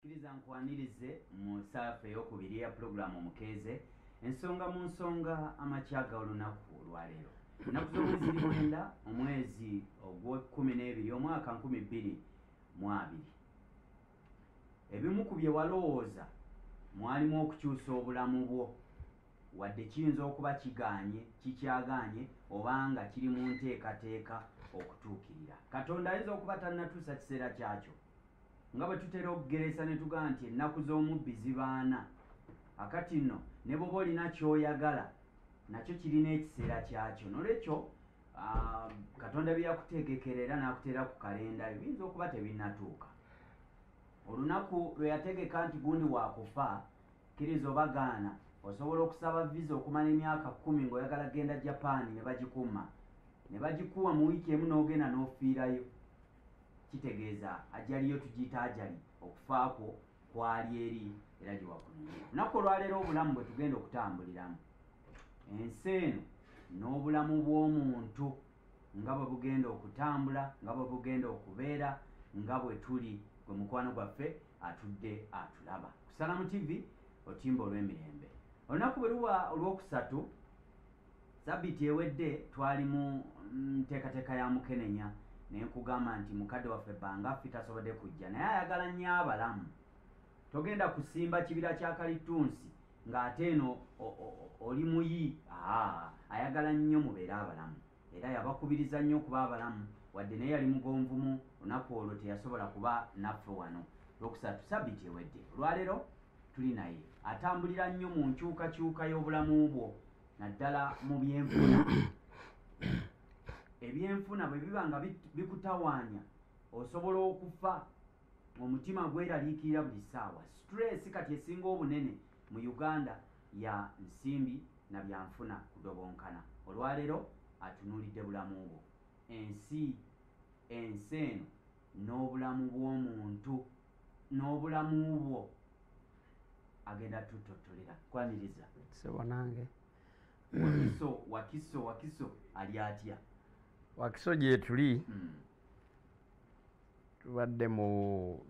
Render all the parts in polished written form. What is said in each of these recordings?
Kiriza nkwanirize mu saafu ey'okubiri ya pulogulaamu Omukeeze ensonga mu nsonga amakyaga olunaku olwaleero ennaku z'omwezi 9 omwezi ogw'Okwakubiri omwaka 2022 ebimu ku bye walowooza mwalimu okukyusa obulamu bwo wadde kiyinza okuba kikyagaanye obanga kiri mu nteekateeka okutuukirira. Katonda ayinza okuba tannatuusa kiseera kyakyo nga bwe tutera okugeresa ne tugamba nti ennaku z'omubbi zibaana. Akati nno ne bw'oba olina ky'oyagala nakyo kirina ekiseera kyakyo. Nolwekyo Katonda bye yakutegekera era n'akuteera ku kalenda ebiyinza okuba tebinnatuuka. Olunaku lwe yategeka nti gundi waakufa kkiriza obagaana osobola okusaba visa okumala emyaka 10 ng'oyagala genda Japan ne bagikuuma ne bagikuwa mu wiiki emu n'ogenda n'ofiirayo. Kitegeeza ajaliyo tugiyita ajali okufaako kwali eri era gye wakunyumira. Olunaku olwaleero obulamu bwe tugenda okutambuliramu ensi eno n'obulamu bw'omuntu nga bwe bugenda okutambula nga bwe bugenda okubeera nga bwe tuli gwe mukwano gwaffe atudde atulaba ku Salamu TV otimba olw'emirembe. Olunaku bwe luba olwokusatu sabbiiti ewedde twali mu nteekateeka ya Mukenenya ne nkugamba nti mukadde waffe Bangaffi tasobodde kujja naye ayagala nnyo abalamu. Togenda kusimba kibira kya Kalitunsi ng'ate eno oli muyi. Ayagala nnyo mubeere abalamu era yabakubiriza nnyo okuba abalamu wadde naye yali mugonvumu lunaku olwo teyasobola kuba naffe wano lwokusatu sabbiiti ewedde. Olwaleero tuli naye atambulira nnyo mu nkyukakyuka y'obulamu bwo naddala mu byenfuna. Ebyenfuna bwe biba nga bikutawaanya osobola okufa omutima gweraliikirira buli ssaawa. Stress kati esinga obunene mu Uganda ya nsimbi na byanfuna kudobonkana. Olwaleero atunuulidde bulamu bwo ensi eno n'obulamu bw'omuntu n'obulamu bwo agenda tutottolera. Kwaniriza sebo nange wakiso ali atya? Wakiso gye tuli tubadde mu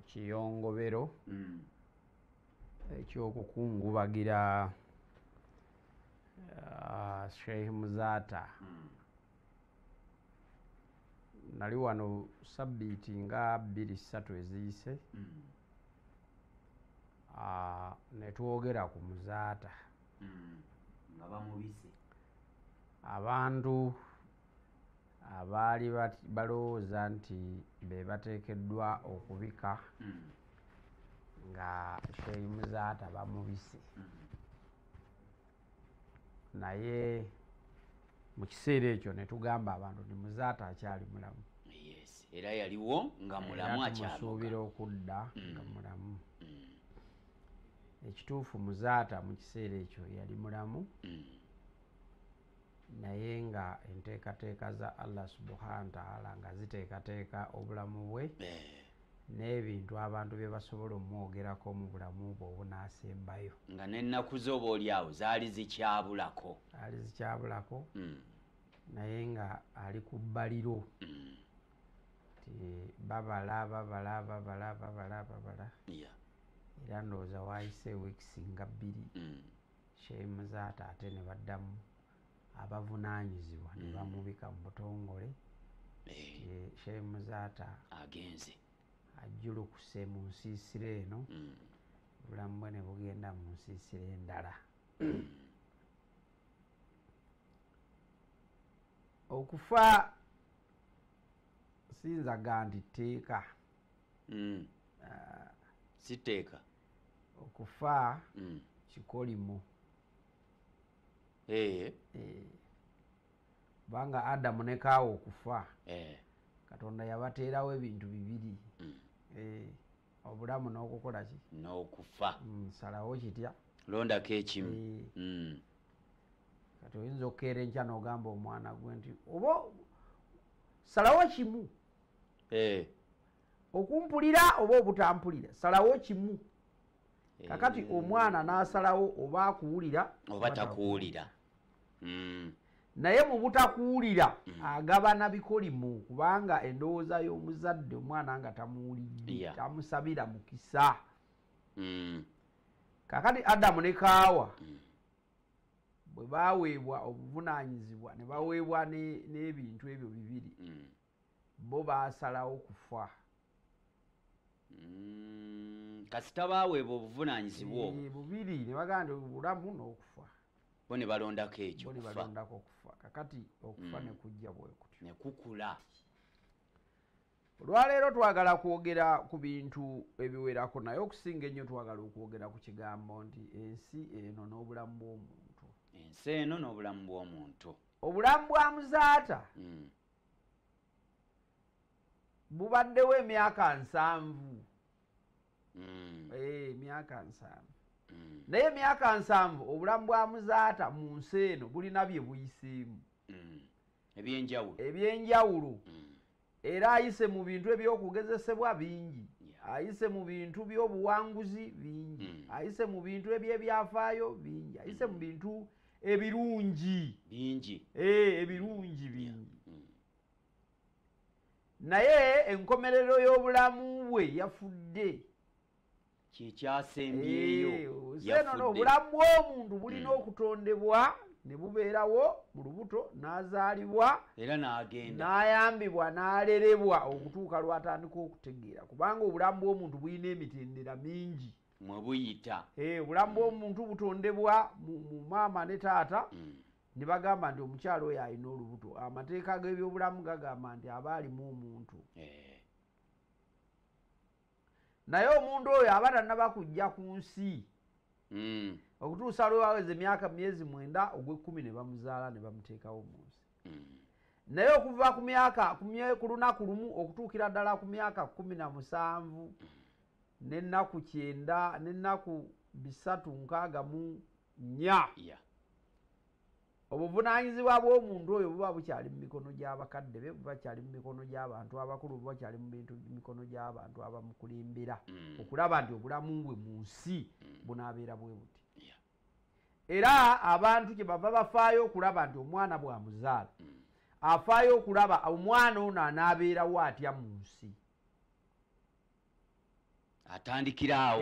kiyongobero ekyokukungubagira Sheikh Muzaata. Nali wano sabbiiti nga 2-3 eziyise ne twogera ku Muzaata nga bamubise abantu abaali balowooza nti be bateekeddwa okubika nga Sheikh Muzaata bamubise. Naye mu kiseera ekyo ne tugamba abantu nti Muzaata akyali mulamu. Yes, era yaliwo nga mulamu akyamuka. Tumusuubira okudda nga mulamu. Ekituufu Muzaata mu kiseera ekyo yali mulamu naye nga enteekateeka za Allah subhanahu wa ta'ala nga ziteekateeka obulamu bwe n'ebintu abantu bye basobola omwogerako mu bulamu bwe obunaasembayo nga n'ennaku z'oba oli awo zaali zikyabulako naye nga ali ku bbaliro ti babala era ndowooza waayise wiikisi nga 2 Sheikh Muzaata ate ne baddamu abavunaanyizibwa ne bamubika mu butongole. Sheikh Muzaata agenze ajjulukuse mu nsiisira eno obulamu bwe ne bugenda mu nsiisira endala. Okufa sinzaga nti tteeka si tteeka. Okufa kikolimo. Kubanga Adamu ne Kaawa okufa Katonda yabateerawo ebintu bibiri obulamu n'okukola ki n'okufa. Salawo kitya londako ekimu. Kati oyinza okukeera enkya n'ogamba omwana gwe nti oba salawo kimu okumpulira oba obutampulira salawo kimu. Kakati omwana n'asalawo oba akuwulira oba takuwulira. naye mu butakuwulira agabana bikolimu kubanga endowooza y'omuzadde omwana nga tamuwulidde tamusabira mukisa kakati Adamu ne Kaawa bwe baweebwa obuvunaanyizibwa ne baweebwa n'ebintu ebyo bibiri bo baasalawo kufa. Kasita baweebwa obuvunaanyizibwa obwo bubiri ne bagamba nti obulamu n'okufa. Bo ne balondako ekyo bo ne balondako okufa. Kakati okufa ne kujja bwe kutyo ne kukula. Olwaleero twagala kwogera ku bintu ebiwerako naye okusinga ennyo twagala okwogera ku kigambo nti ensi eno n'obulamu bw'omuntu. Ensi eno n'obulamu bw'omuntu. Obulamu bwa muzaata bubaddewo emyaka 7. Emyaka 7. Naye emyaka 7 obulamu bwa muzaata mu nsi eno bulina bye buyiseemu. Ebyenjawulo. Era ayise mu bintu eby'okugezesebwa bingi. Ayise mu bintu by'obuwanguzi bingi. Ayise mu bintu eby'ebyafaayo bingi. Ayise mu bintu ebirungi bingi. Ebirungi bingi. Naye enkomerero y'obulamu bwe yafudde. Kyekyasembeyo yafudde. Obulamu bw'omuntu bulina okutondebwa ne bubeerawo mu lubuto n'azaalibwa era n'agenda n'ayambibwa n'alerebwa okutuuka lw'atandika okutegeera kubanga obulamu bw'omuntu bulina emitendera mingi mwe buyita. Obulamu bw'omuntu butondebwa mu maama ne taata ne bagamba nti omukyalo oyo alina olubuto. Amateeka g'ebyobulamu gagamba nti aba alimu omuntu. Naye omuntu oyo aba tannaba kujja ku nsi okutuusa lwewaweza emyaka myezi 9 ogw'ekkumi ne bamuzaala ne bamuteekawo mu nsi. Naye okuva ku lunaku lumu okutuukira ddala ku myaka 17 n'ennaku 9 n'ennaku 364 obuvunaanyizibwa bw'omuntu oyo buba bukyali mu mikono gy'abakadde be, buba kyali mu mikono gy'abantu abakulu, buba kyali mu mikono gy'abantu abamukulembera okulaba nti obulamu bwe mu nsi bunaabeera bwe buti. Era abantu kye bava bafaayo okulaba nti omwana bw'amuzaala afaayo okulaba omwana ono anaabeerawo atya mu nsi. Atandikira awo.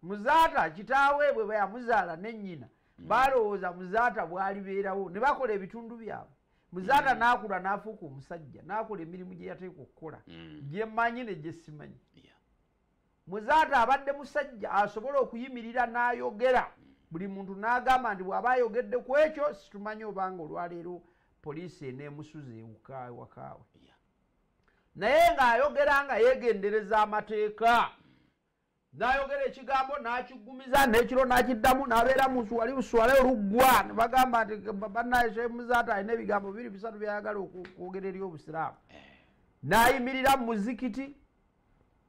Muzaata kitaawe bwe yamuzaala ne nnyina balowooza muzaata bw'alibeerawo ne bakola ebitundu byabwe. Muzaata n'akula n'afuuka omusajja n'akola emirimu gye yateekwa okukola gye mmanyi ne gye simanyi. Muzaata abadde musajja asobola okuyimirira n'ayogera. Buli muntu n'agamba nti bw'aba ayogedde ku ekyo situmanyi obanga olwaleero poliisi eneemusuza ewakaawe. Naye ng'ayogera nga yeegendereza amateeka. N'ayogera ekigambo n'akiggumiza n'ekiro n'akiddamu n'abeera mu nsi wali buswale oluggwa ne bagamba nti bannaye Sheikh Muzaata alina ebigambo 2-3 byayagala okwogera eri obusiraamu. N'ayimirira mu muzikiti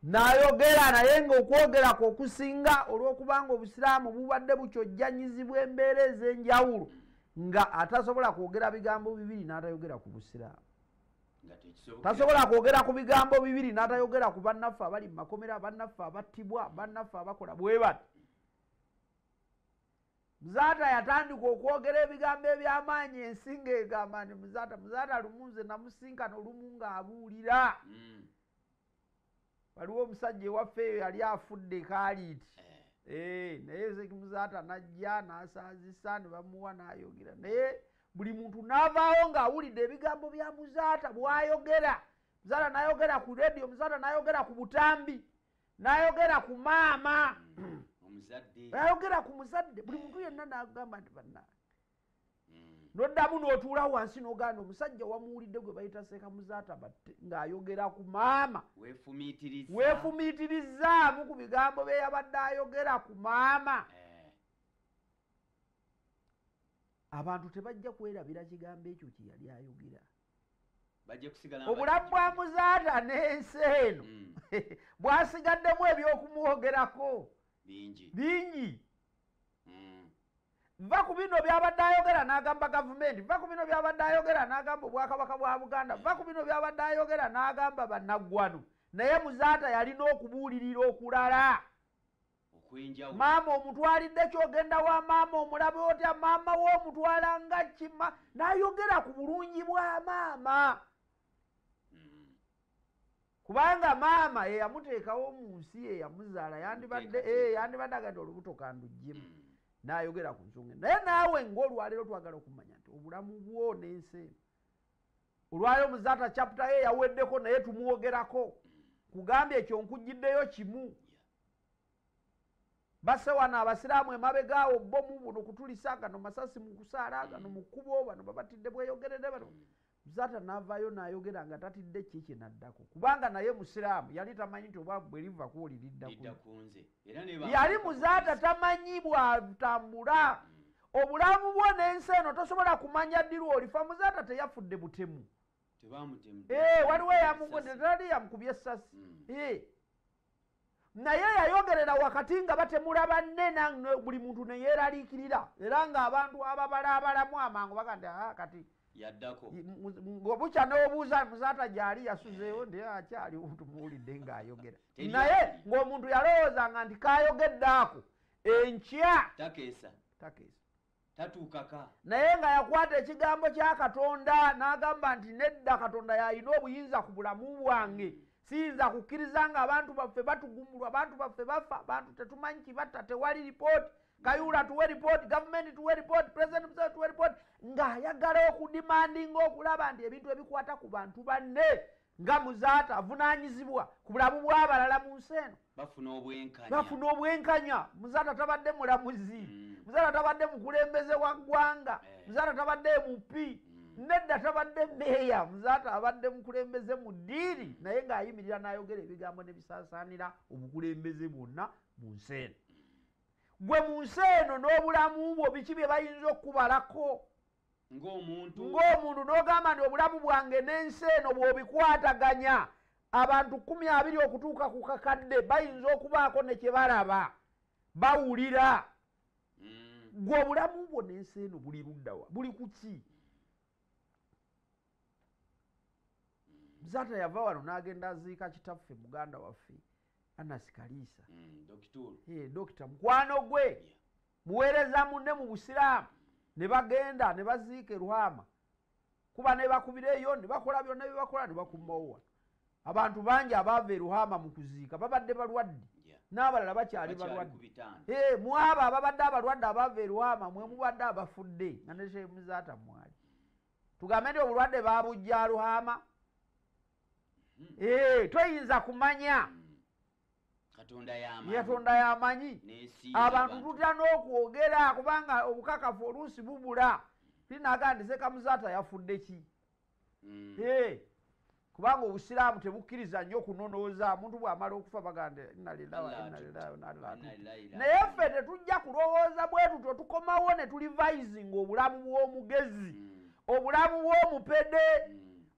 n'ayogera naye ng'okwogera kwe okusinga olw'okubanga obusiraamu bubadde bukyojjanyizibwa embeera ez'enjawulo nga atasobola kwogera bigambo 2 n'atayogera ku busiraamu. Tasobola kwogera ku bigambo 2 n'atayogera ku bannaffe abali mu makomera, bannaffe abattibwa, bannaffe abakola bwe bati. Muzaata yatandika okwogera ebigambo eby'amaanyi ensinga egamba nti muzaata lumunze namusinkana olumu ng'abuulira. Waliwo omusajja ewaffe eyo yali afudde kaaliiti. Naye muzaata n'ajja n'asaazisa ne bamuwa n'ayogera. Naye buli muntu n'avaawo ng'awulidde ebigambo bya muzaata bw'ayogera. Muzaata n'ayogera ku radio, muzaata n'ayogera ku butambi, n'ayogera ku maama, n'ayogera ku muzadde. Buli muntu yenna n'agamba nti bannange. N'oddamu n'otuula wansi n'ogamba omusajja wamuwulidde gwe bayita Seeka Muzaata batte ng'ayogera ku maama. Weefumiitirizzaamu ku bigambo bye yabadde ayogera ku maama. Abantu tebajja kwerabira kigambo ekyo kye yali ayogera. Obulamu bwa Muzaata n'ensi eno bwasigaddemu eby'okumwogerako bingi. Va ku bino byabadde ayogera n'agamba gavumenti, va ku bino byabadde ayogera n'agamba obwakabaka bwa Buganda, va ku bino byabadde ayogera n'agamba bannaggwano. Naye Muzaata yalina okubuulirira okulala. Maama omutwalidde kyogenda wa maama omulabe otya, maama w'omutwala nga kima, n'ayogera ku bulungi bwa maama. kubanga maama eyamuteekawo mu nsi eyamuzaala yandibadde agandi olubuto kanduggyemu n'ayogera ku nsonga naye naawe ng'olwaleero twagala okumanya nti obulamu bwo n'ensi eno olwaleero muzaata chapter ye yaweddeko naye tumwogerako kugambye ekyo nkujjiddeyo kimu basse wano abasiraamu emabegaawo bomu buno kutulisa gano masasi mu kusaala gano mu kkubo bano babatidde bweyogerere bano muzaata n'avaayo n'ayogera nga tatidde kiki naddako kubanga naye musiraamu yali tamanyi nti obwavu bwe liva kuoli liddakunze yali muzaata tamanyi bwatambula obulamu bwo n'ensi eno tosobola kumanya ddirwa olifa muzaata teyafudde butemu waliwo tali yamukubye essasi naye yayogerera wakati nga batemula banne buli muntu neyeeraliikirira era ng'abantu ababalaabalamu amangu bagandi kati yaddako ng'obukya n'obuuza muzaata gyali yasuzeewo ndi akyaliwo tumuwulidde ng'ayogera naye ng'omuntu yalowoozanga nti kaayogedde ako enkya takeesa tatuukaka naye nga yakwata ekigambo kya Katonda n'agamba nti nedda Katonda yalina obuyinza ku bulamu bwange siyinza kukkiriza nga abantu baffe batugumulwa abantu baffe bafa abantu tetumanyi kibatta tewali ripooti Kayula tuwe ripooti gavumenti tuwe ripooti pulezidenti Museveni tuwe ripooti ng'ayagala okudimandinga okulaba nti ebintu ebikwata ku bantu banne nga muzaata avunaanyizibwa ku bulamu bw'abalala mu nsi eno bafuna obwenkanya muzaata tabadde mulamuzi muzaata tabadde mukulembeze wa ggwanga muzaata tabadde mupi nedda tabadde meeya muzaata abadde mukulembeze mu ddiiri naye ng'ayimirira n'ayogera ebigambo ne bisaasaanira obukulembeze bwonna mu nsi eno gwe mu nsi eno n'obulamu bwo biki bye bayinza okukubalako ng'omuntu n'ogamba nti obulamu bwange n'ensi eno bw'obikwataganya abantu 20 okutuuka ku kakadde bayinza okubaako ne kye balaba bawulira gwe obulamu bwo n'ensi eno buli luddawa buli ku ki muzaata yava wano n'agenda aziika kitaffe muganda waffe Anas Kalisa dokita mukwano gwe muweereza munne mu busiraamu ne bagenda ne baziika Ruhama kuba ne bakubireeyo ne bakola byonna bye bakola ne bakumawo abantu bangi abaava Ruhama mu kuziika babadde balwadde n'abalala bakyali balwadde mu abo ababadde abalwadde abaava Ruhama mwe mubadde abafudde nga ne Sheikh Muzaata mwali tugambe nti obulwadde babujja Ruhama toyinza kumanya Katonda yamanyi abantu tutya n'okwogera kubanga obukakafu oluusi bubula tinaga ndi Seka Muzaata yafudde ki kubanga obusiraamu tebukkiriza nnyo kunonooza omuntu bw'amala okufa bagande naye ffe tetujja kulowooza bwe tutyo tukomawo ne tulivayizinga obulamu bw'omugezi obulamu bw'omupede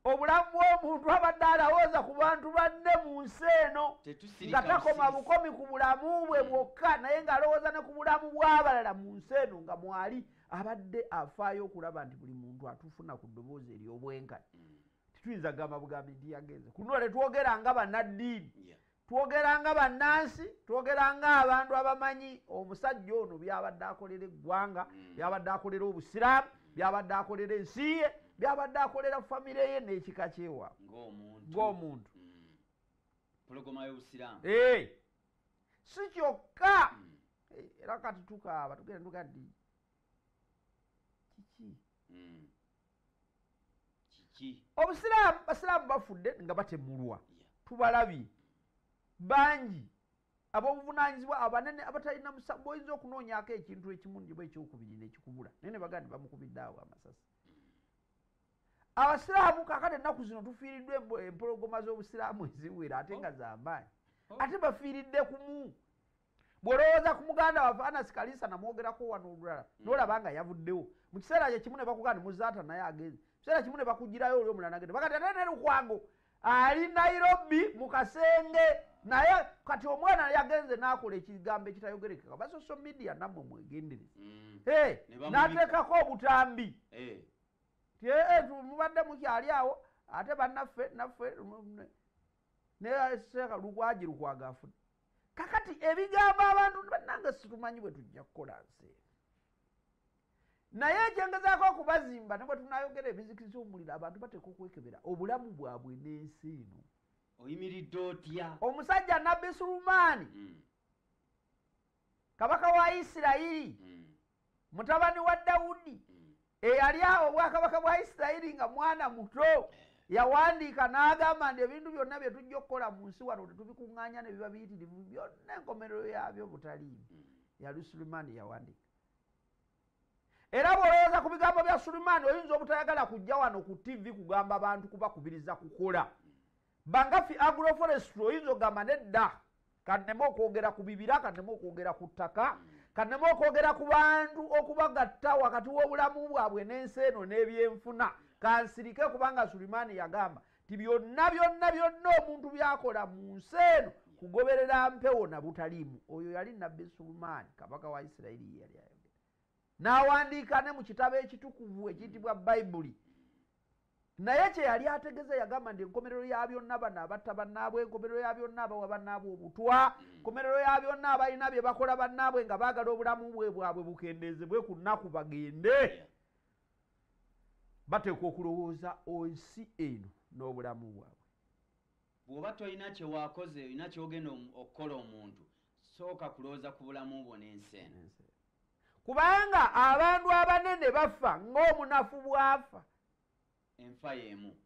obulamu bw'omuntu abadde alowooza ku bantu banne mu nsi eno nga takoma bukomi ku bulamu bwe bwokka naye ng'alowooza ne ku bulamu bw'abalala mu nsi eno nga mwali abadde afaayo okulaba nti buli muntu atufuna ku ddoboozi ery'obwenkanya tituyinza gamba bugambi nti yagenze kuno tetwogera nga bannaddiini twogera nga bannansi twogera nga abantu abamanyi omusajja ono byabadde akolera eggwanga byabadde akolera obusiraamu byabadde akolera ensi ye byabadde akolera famire ye n'ekika kyewa ng'omuntu pologoma y'obusiraamu si kyokka era kati tukaaba tugenda tugaddi kiki obusiraamu basiraamu bafudde nga batemulwa tubalabye bangi ab'obuvunaanyizibwa abanene abatalina musango oyinza okunoonyako ekintu ekimu njiba ekyokubiri nekikubula naye ne bagandi bamukubidde awo amasasi abasiraamu kakati ennaku zino tufiiriddwa empologoma z'obusiraamu eziwera ate nga z'amaanyi ate bafiiridde kumu bw'olowooza ku muganda waffe Anas Kalisa namwogerako wano olulala n'olaba nga yavuddewo mu kiseera kye kimu ne bakugamba Muzaata naye agenze mu kiseera kimu ne bakugirayo oli omulala nagende bakati ate ne Lukwango ali Nairobi mu kasenge naye kati omwana yagenze n'akola ekigambo ekitayogerekeka ba social media nammwe mwegendereze n'ateekako obutambi mubadde mukyali awo ate bannaffe ne Seeka Lugwaji Lukwago afudde kakati ebigambo abantu bannange situmanyi bwe tujja kukola nsi naye ekyengezaako okubazimba ne bwe tunayogera ebizikiriza omuliro abantu bateeka okwekebera obulamu bwabwe n'ensi eno oyimiridde otya omusajja nabbi Sulumani kabaka wa Isirayiri mutabani wa Dawudi eyali obwakabaka bwa Isirayiri nga mwana muto yawandiika n'agamba nti ebintu byonna bye tujja okukola mu nsi wano tetubikuŋŋaanya ne biba biyitirivu byonna enkomerero yabyo butaliimu yali Sulumani yawandiika. Era bw'olowooza ku bigambo bya Sulumani oyinza obutayagala kujja wano ku TV kugamba abantu kubakubiriza kukola. Bangafi agroforestry oyinza ogamba nedda kannema okwogera ku bibira kannema okwogera ku ttaka kannema okwogera ku bantu okubagatta wakati w'obulamu bwabwe n'ensi eno n'ebyenfuna kansirike kubanga Sulumani yagamba ti byonna omuntu byakola mu nsi eno kugoberera mpewo na butaliimu. Oyo yali nabbi Sulumani kabaka wa Isirayiri yali ayogera n'awandiika ne mu kitabo ekitukuvu ekiyitibwa Bayibuli. Naye kye yali ategeze yagamba nti enkomerero ya byonna bano abatta bannaabwe, enkomerero ya byonna abawa bannaabwe obutwa, enkomerero ya byonna abalina bye bakola bannaabwe nga baagala obulamu bwabwe bukendeezebwe ku nnaku bagende, bateekwa okulowooza ensi eno n'obulamu bwabwe. Bw'oba tolina kye waakoze olina kyogenda okukola omuntu sooka kulowooza ku bulamu bwo n'ensi eno. Kubanga abantu abanene bafa ng'omunafu bw'afa. Enfa y'emu.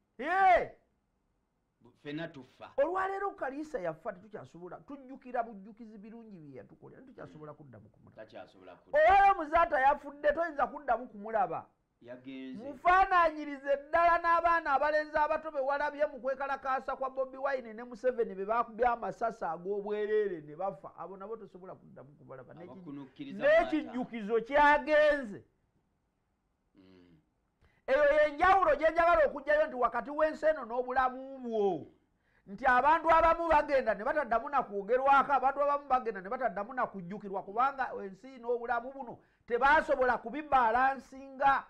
Ffenna tufa. Olwaleero Kaliisa yafa tetukyasobola tujjukira bujjukizi birungi bye yatukolera tetukyasobola kuddamu kumulaba. Takyasobola kuddamu. Oyo Muzaata yafudde toyinza kuddamu kumulaba. Yagenze. Mufaananyirize ddala n'abaana abalenzi abato be walabye mu kwekalakaasa kwa Bobi Wine ne Museveni be baakubye amasasi ag'obwereere ne bafa. Abo nabo tosobola kuddamu kubalaba. N'ekijjukizo kyagenze. Eyo yenjawulo gye njagala okujjayo nti wakati w'ensi eno n'obulamu bwo nti abantu abamu bagenda ne bataddamu na kwogerwako, abantu abamu bagenda ne bataddamu na kujjukirwa kubanga ensi n'obulamu buno tebaasobola kubibaalansinga.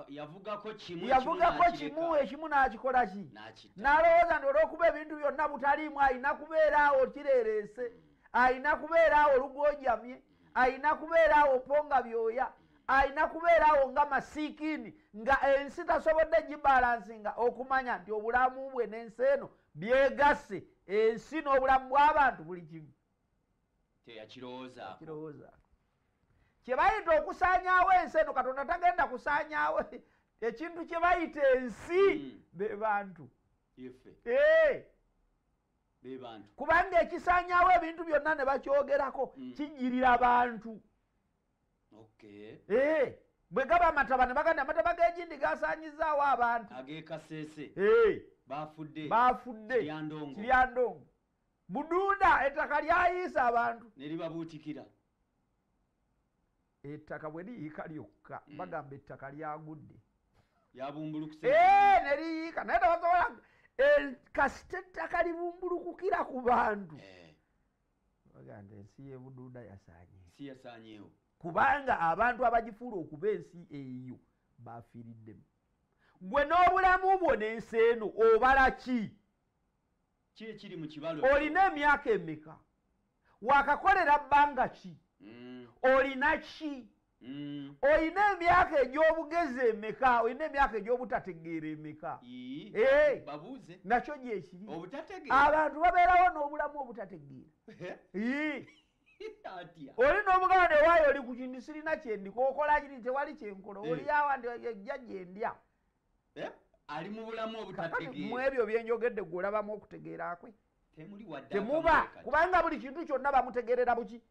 Yavugako kimu ekimu n'akikola ki? N'alowooza nti olw'okuba ebintu byonna butaliimu ayina kubeera awo kireereese, ayina kubeera awo lugojamye, ayina kubeera awo mponga byoya, ayina kubeera awo nga masiikini nga ensi tasobodde gibalansinga okumanya nti obulamu bwe n'ensi eno byegasse, ensi n'obulamu bw'abantu buli kimu. Teyakirowoozaako. Kye bayita okusaanyaawo ensi eno Katonda tagenda kusaanyaawo ekintu kye bayita ensi be bantu. Kubanga ekisaanyaawo ebintu byonna ne bakyogerako kijjirira abantu. Bwe gaba amataba ne baganda amataba g'egindi gasaanyizaawo abantu. Ag'ekaseese. Baafudde. Kiryandongo. Buduuda ettaka lyayiisa abantu. Ne libabuutikira. Ettaka bwe liyiika lyokka bagamba ettaka lyagudde. Yabumbulukuse. Ne liyiika naye tebasobola kasita ettaka libumbulukukira ku bantu. Bagamba ensi y'e Buduuda yasaanyeewo. Kubanga abantu abagifuula okuba ensi eyo baafiiriddemu. Gwe n'obulamu bwo n'ensi eno obala ki? Ki ekiri mu kibalo? Olina emyaka emeka? Wakakolera bbanga ki? Olina ki? Olina emyaka egy'obugezi emeka? Olina emyaka egy'obutategeera emeka? Babuuze. Nakyo gyekiri. Obutategeera. Abantu babeerawo n'obulamu obutategeera. Oli n'omuganda ewaayo oli ku kintu sirina kyendikokola kiri tewali kyenkola oli awa ndi ejja gyendya. Ali mu bulamu obutategeera. Mu ebyo byenjogedde gwe olabamu okutegeera kwe. Temuba kubanga buli kintu kyonna bamutegeerera buki?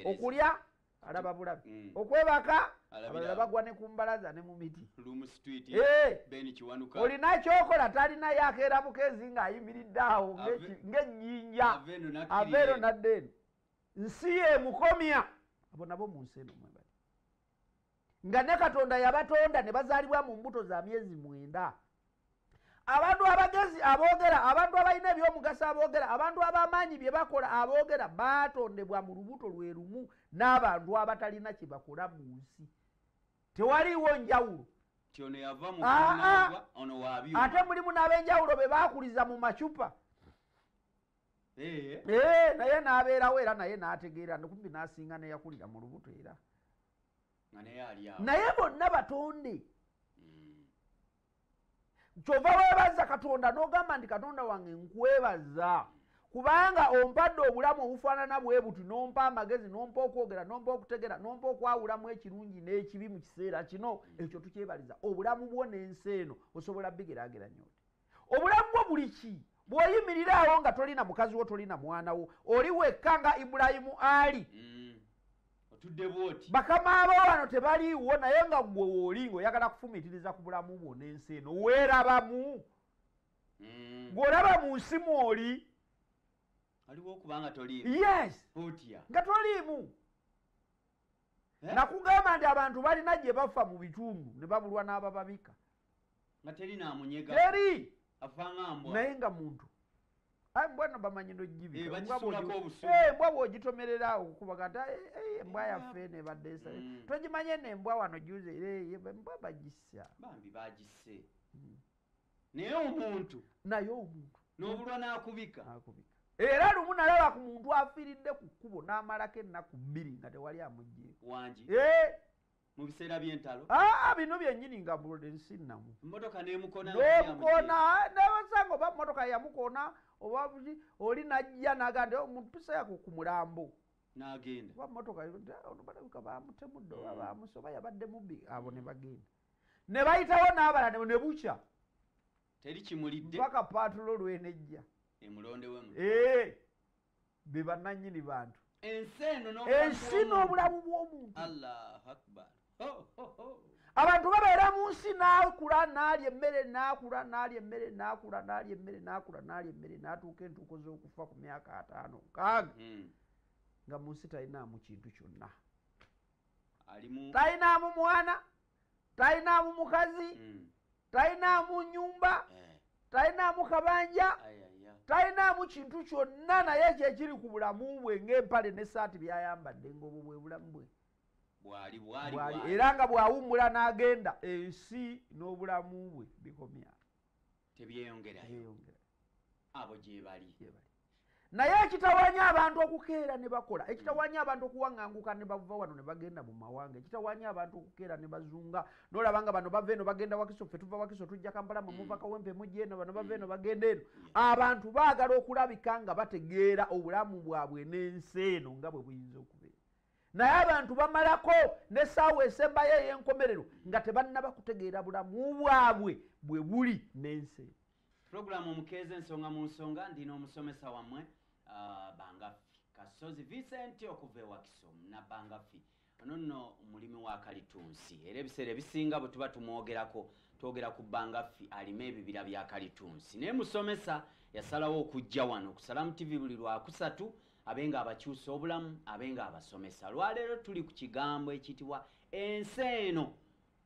Okulya alaba bulabi, okwebaka abalala bagwa ne ku mbalaza ne mu miti. Olina kyokola talina yakeera bukeezi ng'ayimiridde awo ng'ennyinja aveero nadde eno. Nsi emukomya. Abo nabo mu nsi eno mwe bali. Nga ne Katonda yabatonda ne bazaalibwa mu mbuto za myezi 9. Abantu abagezi aboogera, abantu abalina ebyomugaso aboogera, abantu ab'amaanyi bye bakola aboogera baatondebwa mu lubuto lwe lumu n'abantu abatalina kye bakola mu nsi. Tewaliiwo njawulo. Ate mulimu n'ab'enjawulo be baakuliza mu macupa. Naye n'abeerawo era naye n'ategeera kumbi n'asinga neyakulira mu lubuto era. Naye bonna batonde. kyova weebaza katonda n'ogamba nti katonda wange nkwebaza kubanga ompadde obulamu obufaanana bwe buti n'ompa amagezi n'ompa okwogera n'ompa okutegera n'ompa okwawulamu ekirungi n'ekibi mu kiseera kino ekyo tukyebaliza obulamu bwo n'ensi eno osobola bigeraageranya oti obulamu bwo buli ki bw'oyimirira awo nga tolina mukazi wo tolina mwana wo oli wekka nga Ibulayimu ali otudde bwoti bakama abo wano tebaliiwo naye nga gwe wooli ng'oyagala kufumiitiriza ku bulamu bwo n'ensi eno weerabamu ng'olaba mu nsi mw'oli aliwo kubanga toliimu yes otya nga toliimu nakugamba nti abantu balina gye bafa mu bitundu ne babulwa n'abababika nga teri naamunyega teri afanga mbwa naye nga muntu mbwana bamanyi nogibika embwa bw'ogitomerera okukubaga nti embwa yaffe nebadde togimanye nembwa wano juze embwa bagissa bambi bagisse naye omuntu n'obulwa n'akubika era lumu nalaba ku muntu afiiridde ku kkubo n'amalako ennaku 2 nga tewali amugjeeko wangi mu biseera by'entalo bino byennyini nga nsinnamu emmotoka n'emukona nebasanga oba mmotoka yamukona oba oli najja naga nti omuntu tusayako ku mulambo n'agenda oba mmotoka ono balabika bamutemudde oba bamusi oba yabadde mubbi abo ne bagenda ne bayitawo n'abala ne bukya teri kimulidde mpaka paatulo lwenejja emulonde be bannannyini bantu ensi n'obulamu bw'omuntu Allahu Akbar abantu babeera mu nsi n'akula n'alya emmere n'akula n'alya emmere n'akula n'alya emmere n'akula n'alya emmere n'atuuka entuuko z'okufa ku myaka 5 6 nga mu nsi talinaamu kintu kyonna talinaamu mwana talinaamu mukazi talinaamu nyumba talinaamu kabanja talinaamu kintu kyonna naye kyekiri ku bulamu bwe ng'empale n'essaati byayambadde ng'obwo bwe bulamu bwe bwali era nga bw'awummula n'agenda ensi n'obulamu bwe bikomya tebyeyongerayo abo gye bali naye ekitawanya abantu okukeera ne bakola ekitawanya abantu okuwaŋŋanguka ne bava wano ne bagenda mu mawanga ekitawanya abantu okukeera ne bazunga n'olaba nga bano bava eno bagenda Wakiso ffe tuva Wakiso tujja Kampala mwe muva Kawempe mujja eno bano bava eno bagenda eno abantu baagala okulabika nga bategeera obulamu bwabwe n'ensi eno nga bwe buyinza okubeera naye abantu bamalako n'essaawa esembayo ey'enkomerero nga tebannaba kutegeera bulamu bwabwe bwe buli n'ensi eno Programu Omukeeze ensonga mu nsonga ndina omusomesa wammwe Bangafi Kasozi Vincent okuva Wakiso na Bangafi ono nno mulimi wa kalitunsi era ebiseera ebisinga bwe tuba tumwogerako twogera ku Bangafi alima ebibira bya kalitunsi naye musomesa yasalawo okujja wano ku Salamu TV buli Lwakusatu abenga abakyusa obulamu abenga abasomesa lwaleero tuli ku kigambo ekiyitibwa ensi eno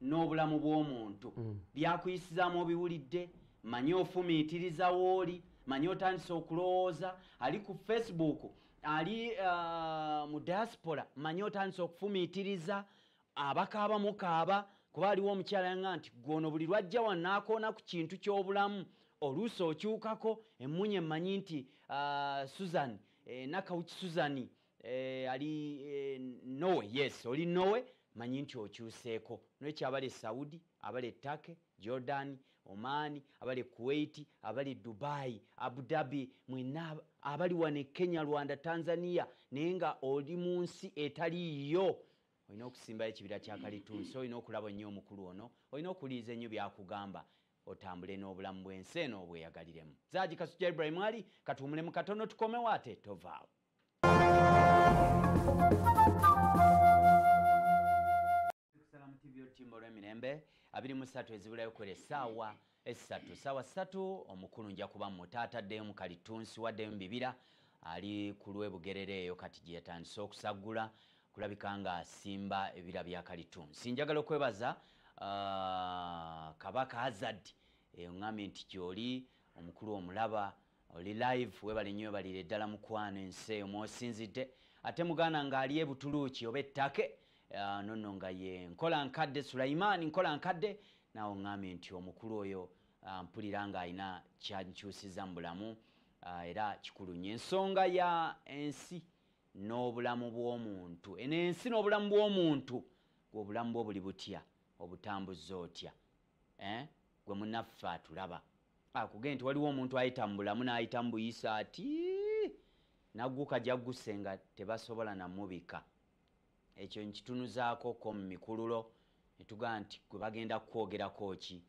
n'obulamu bw'omuntu byakuyisizaamu obiwulidde manyi ofumiitiriza wooli manyi otandise okulowooza ali ku Facebook ali mu diaspora manyi otandise okufumiitiriza abakaaba mukaaba kuba aliwo omukyala yanga nti gwono buli lwajja wannaakoona ku kintu ky'obulamu oluusi okyukako emmunye mmanyi nti Susan Nakawuki Susan ali Norway yes oli Norway manyi nti okyuseeko n'ekyo abali Saudi abali Turkey Jordan Omani abali Kuwait abali Dubai Abu Dhabi mwina abali wane Kenya Rwanda Tanzania naye nga oli mu nsi etaliiyo olina okusimbayo ekibira kya kalitunsi olina okulaba nnyo omukulu ono olina okuliiza ennyo byakugamba otambule n'obulamu bw'ensi eno obweyagaliremu Zaaji Kasujja Ibrahim ali katuumulemu katono tukomewo ate tovaawo Salamu TV otimbo lw'emirembe 23 ezibulayo kwera essaawa 3 ssaawa 3 omukulu nja kuba mutaataddeyo mu kalitunsi waddeyo mu bibira ali ku lw'ebugerere eyo kati gye yatandise okusagula kulabika nga asimba ebira bya kalitunsi njagala okwebaza Kabaka Azad oŋŋambye nti gy'oli omukulu omulaba oli live webale nnyo webalire ddala mukwano ensi eyo mw'osinzidde ate muganda ng'ali e Butuluuki oba ettake nonno nga ye Nkola Nkadde Sulaiman Nkola Nkadde nawe oŋŋambye nti omukulu oyo mpulira ng'alina kyankyusiza mu bulamu era kikulu nnyo ensonga ya ensi n'obulamu bw'omuntu eno ensi n'obulamu bw'omuntu obulamu bwo buli butya obutambuza otya gwe munnaffe atulaba akugenda nti waliwo omuntu ayita mu bulamu n'ayita mu buyisa ati nagguka jagguse nga tebasobola namubika ekyo nkitunuzaako ko mu mikululo ne tugamba nti gwe bagenda kukwogerako ki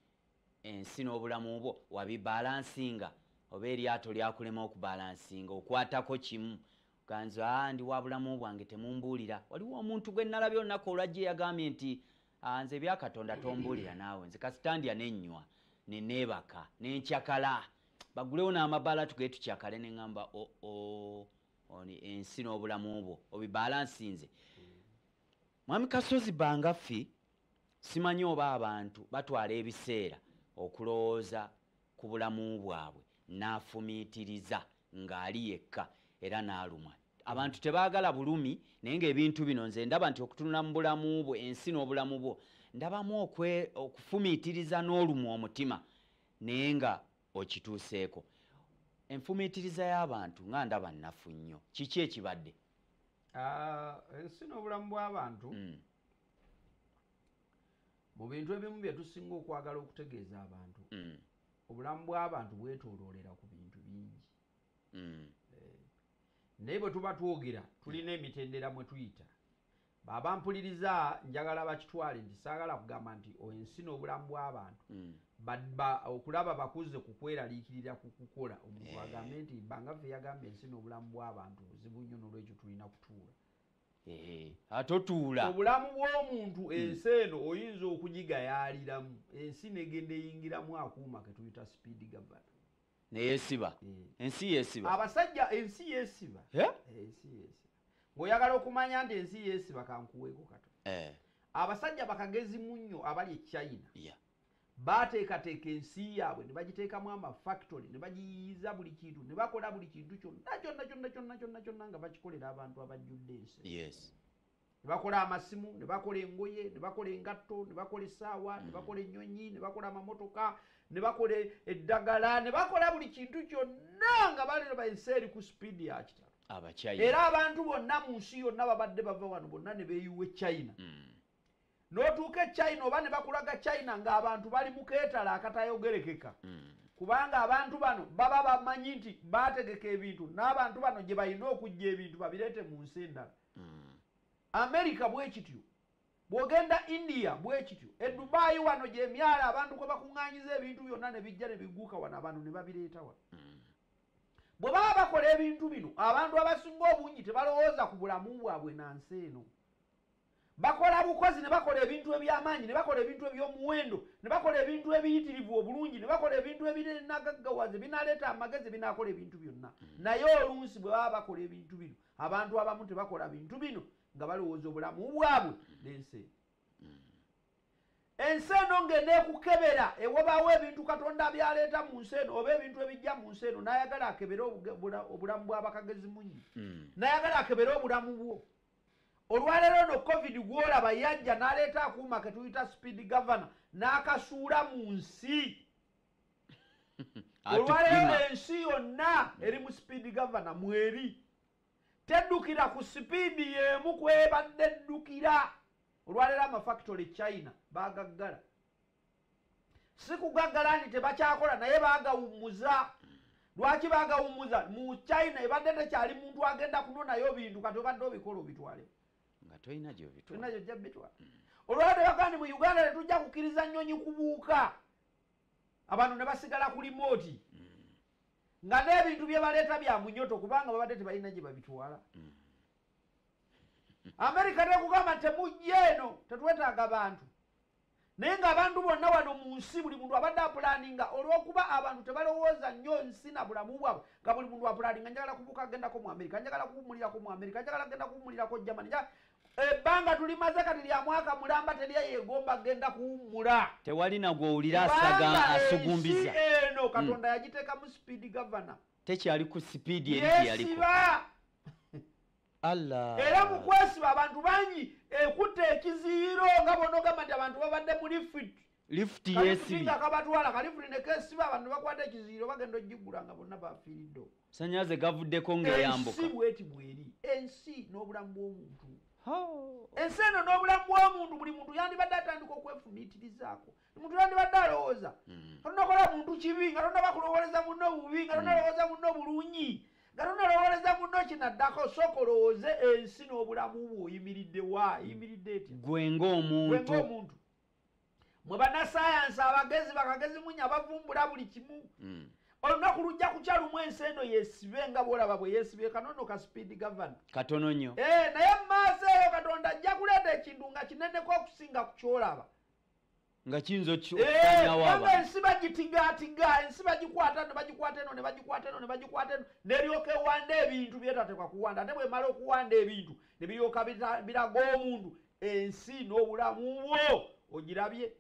ensi n'obulamu bwo wabibalansinga oba eryato lyakulema okubalansinga okwatako kimu ganza ndi wa bulamu bwange temumbuulira waliwo omuntu gwe nalabye olunaku olwajja yagambye nti nze byakatonda tombuulira naawe nze kasitandya nennywa neneebaka nencyakala bagulewo n'amabaala tugee tukyakale neŋŋamba ensi n'obulamu bwo obibalansinze mwami Kasozi Bangaffi simanyi oba abantu batwala ebiseera okulowooza ku bulamu bwabwe n'afumiitiriza ng'ali yekka era n'alumwa abantu tebaagala bulumi naye ng'ebintu bino nze ndaba nti okutunula mu bulamu bwe ensi n'obulamu bwo ndabamu okufumiitiriza n'olumwa omutima naye nga okituuseeko enfumiitiriza y'abantu nga ndaba nnafu nnyo kiki ekibadde ensi n'obulamu bw'abantu mu bintu ebimu bye tusinga okwagala okutegeeza abantu obulamu bw'abantu bwetooloolera ku bintu bingi naye bwe tuba twogera tulina emitendera mwe tuyita baba mpuliriza njagala bakitwale nti saagala kugamba nti ensi n'obulamu bw'abantu okulaba bakuze ku kweraliikirira ku kukola omuntu agambe nti Bangaffe yagambye ensi n'obulamu bw'abantu buzibu nnyo n'olwekyo tulina kutuula atotuula obulamu bw'omuntu ensi eno oyinza okugigayaaliramu ensi negenda eyingiramu akuuma ke tuyita speed governor neyesiba ensi yesiba abasajja ensi yesiba ensi yesiba ng'oyagala okumanya nti ensi yesiba kankuweeko kato abasajja bakagezi munnyo abali e China baateekateeka ensi yaabwe ne bagiteekamu amafactory ne bagiyiiza buli kintu ne bakola buli kintu kyonna nga bakikolera abantu abajjudde ensi ne bakola amasimu ne bakola engoye ne bakola engatto ne bakola essaawa ne bakola ennyonyi ne bakola amamotoka ne bakola eddagala ne bakola buli kintu kyonna nga baleba ensi eri ku speed ya kitalo era abantu bonna mu nsi yonna babadde bava wano bonna ne beeyiwa China n'otuuka e China oba ne bakulaga China ng'abantu bali mu keetala akatayogerekeka kubanga abantu bano baba bamanyi nti baategeka ebintu n'abantu bano gye balina okujja ebintu babireete mu nsi endala America bwe kityo bw'ogenda India bwe kityo e Dubai wano gy'emyala abantu kwe bakuŋŋaanyiza ebintu byonna ne bijja ne bigguuka wano abantu ne babireeta wano bwe baba bakola ebintu bino abantu abasinga obungi tebalowooza ku bulamu bwabwe nansi eno bakola bukozi ne bakola ebintu eby'amaanyi ne bakola ebintu eby'omuwendo ne bakola ebintu ebiyitirivu obulungi ne bakola ebintu ebinagaggawaze binaleeta amagezi binakola ebintu byonna naye oluusi bwe baba bakola ebintu bino abantu abamu tebakola bintu bino nga balowooza obulamu bwabwe n'ensi ensi eno ng'eneekukebera ewabaawo ebintu katonda byaleeta mu nsi eno oba ebintu ebijja mu nsi eno n'ayagala akebere obulamu bw'abakagezi mungi n'ayagala akebere obulamu bwo olwaleero no covid gwolaba yajja n'aleeta akuuma ke tuyita speed governor n'akasuula mu nsi olwaleero ensi yonna eri mu speed governor mweri teddukira ku sipiidi y'emu kwebadde eddukira olwaleero amafactory China baagaggala si kugaggala nti tebakyakola naye baagawummuza lwaki baagawummuza mu China ebadde tekyali muntu agenda kunonayo bintu kati obadde obikola obitwale nga tolina gyobitwala ojja bitwala olwaleero bagandi mu Uganda tetujja kukkiriza nnyonyi kubuuka abantu ne basigala ku limooti nga n'ebintu bye baleeta bya munyoto kubanga babadde tebalina gye babitwala Amerika tekugamba temujja eno tetwetaaga bantu naye ng'abantu bonna wano mu nsi buli muntu abadde apulaninga olw'okuba abantu tebalowooza nnyo nsi na bulamu bwabwe nga buli muntu apulaninga njagala kubuuka agendako mu Amerika njagala kuwummulirako mu Amerika njagala agenda kuwummulirako Germany ebbanga tulimaze kati lya mwaka mulamba teryayeegomba agenda kuwummula tewali nagwowulira asaga asugumbiza eno katonda yagiteeka mu speed governor tekyali ku speed eri yaliko Allah era mu kwesiba abantu bangi ekutte ekiziiro nga bonogamba nti abantu babadde muri fit lift yesibi nga kabatwala kalifuti ne kesiba abantu bakwata ekiziro bagenda ogigula nga bonna bafiiriddo sanyaze gavuddeko ng'eyambuka ensi bweti bweri ensi n'obulamu bw'omuntu ensi eno n'obulamu bw'omuntu buli muntu yandibadde atandika okwefumiitirizaako omuntu yandibadde alowooza tonakola muntu kibi nga tonna bakulowooleza munno bubi nga tonna lowooza munno bulungi nga tonna lowooleza munno kinaddako sooka olowooze ensi n'obulamu bwo oyimiridde wa yimiridde etya gwe ng'omuntu mwe bannasayansi abagezi bakagezi munya bavumbula buli kimu olunaku lujja kukya lumu ensi eno yeesibe nga bwolaba bwe yeesibye kanono ka speed govern katono nnyo naye mu maaso eyo katonda ajja kuleeta ekintu nga kineneko okusinga ku kyolaba nga kiyinza okufanyawo ensi bagitigaatiga ensi bagikwata ne bagikwata eno ne bagikwata eno ne bagikwata eno neryoka ewanda ebintu byetatekwa kuwanda ate bwemala okuwanda ebintu ne biryoka biraga omuntu ensi n'obulamu bwo ogirabye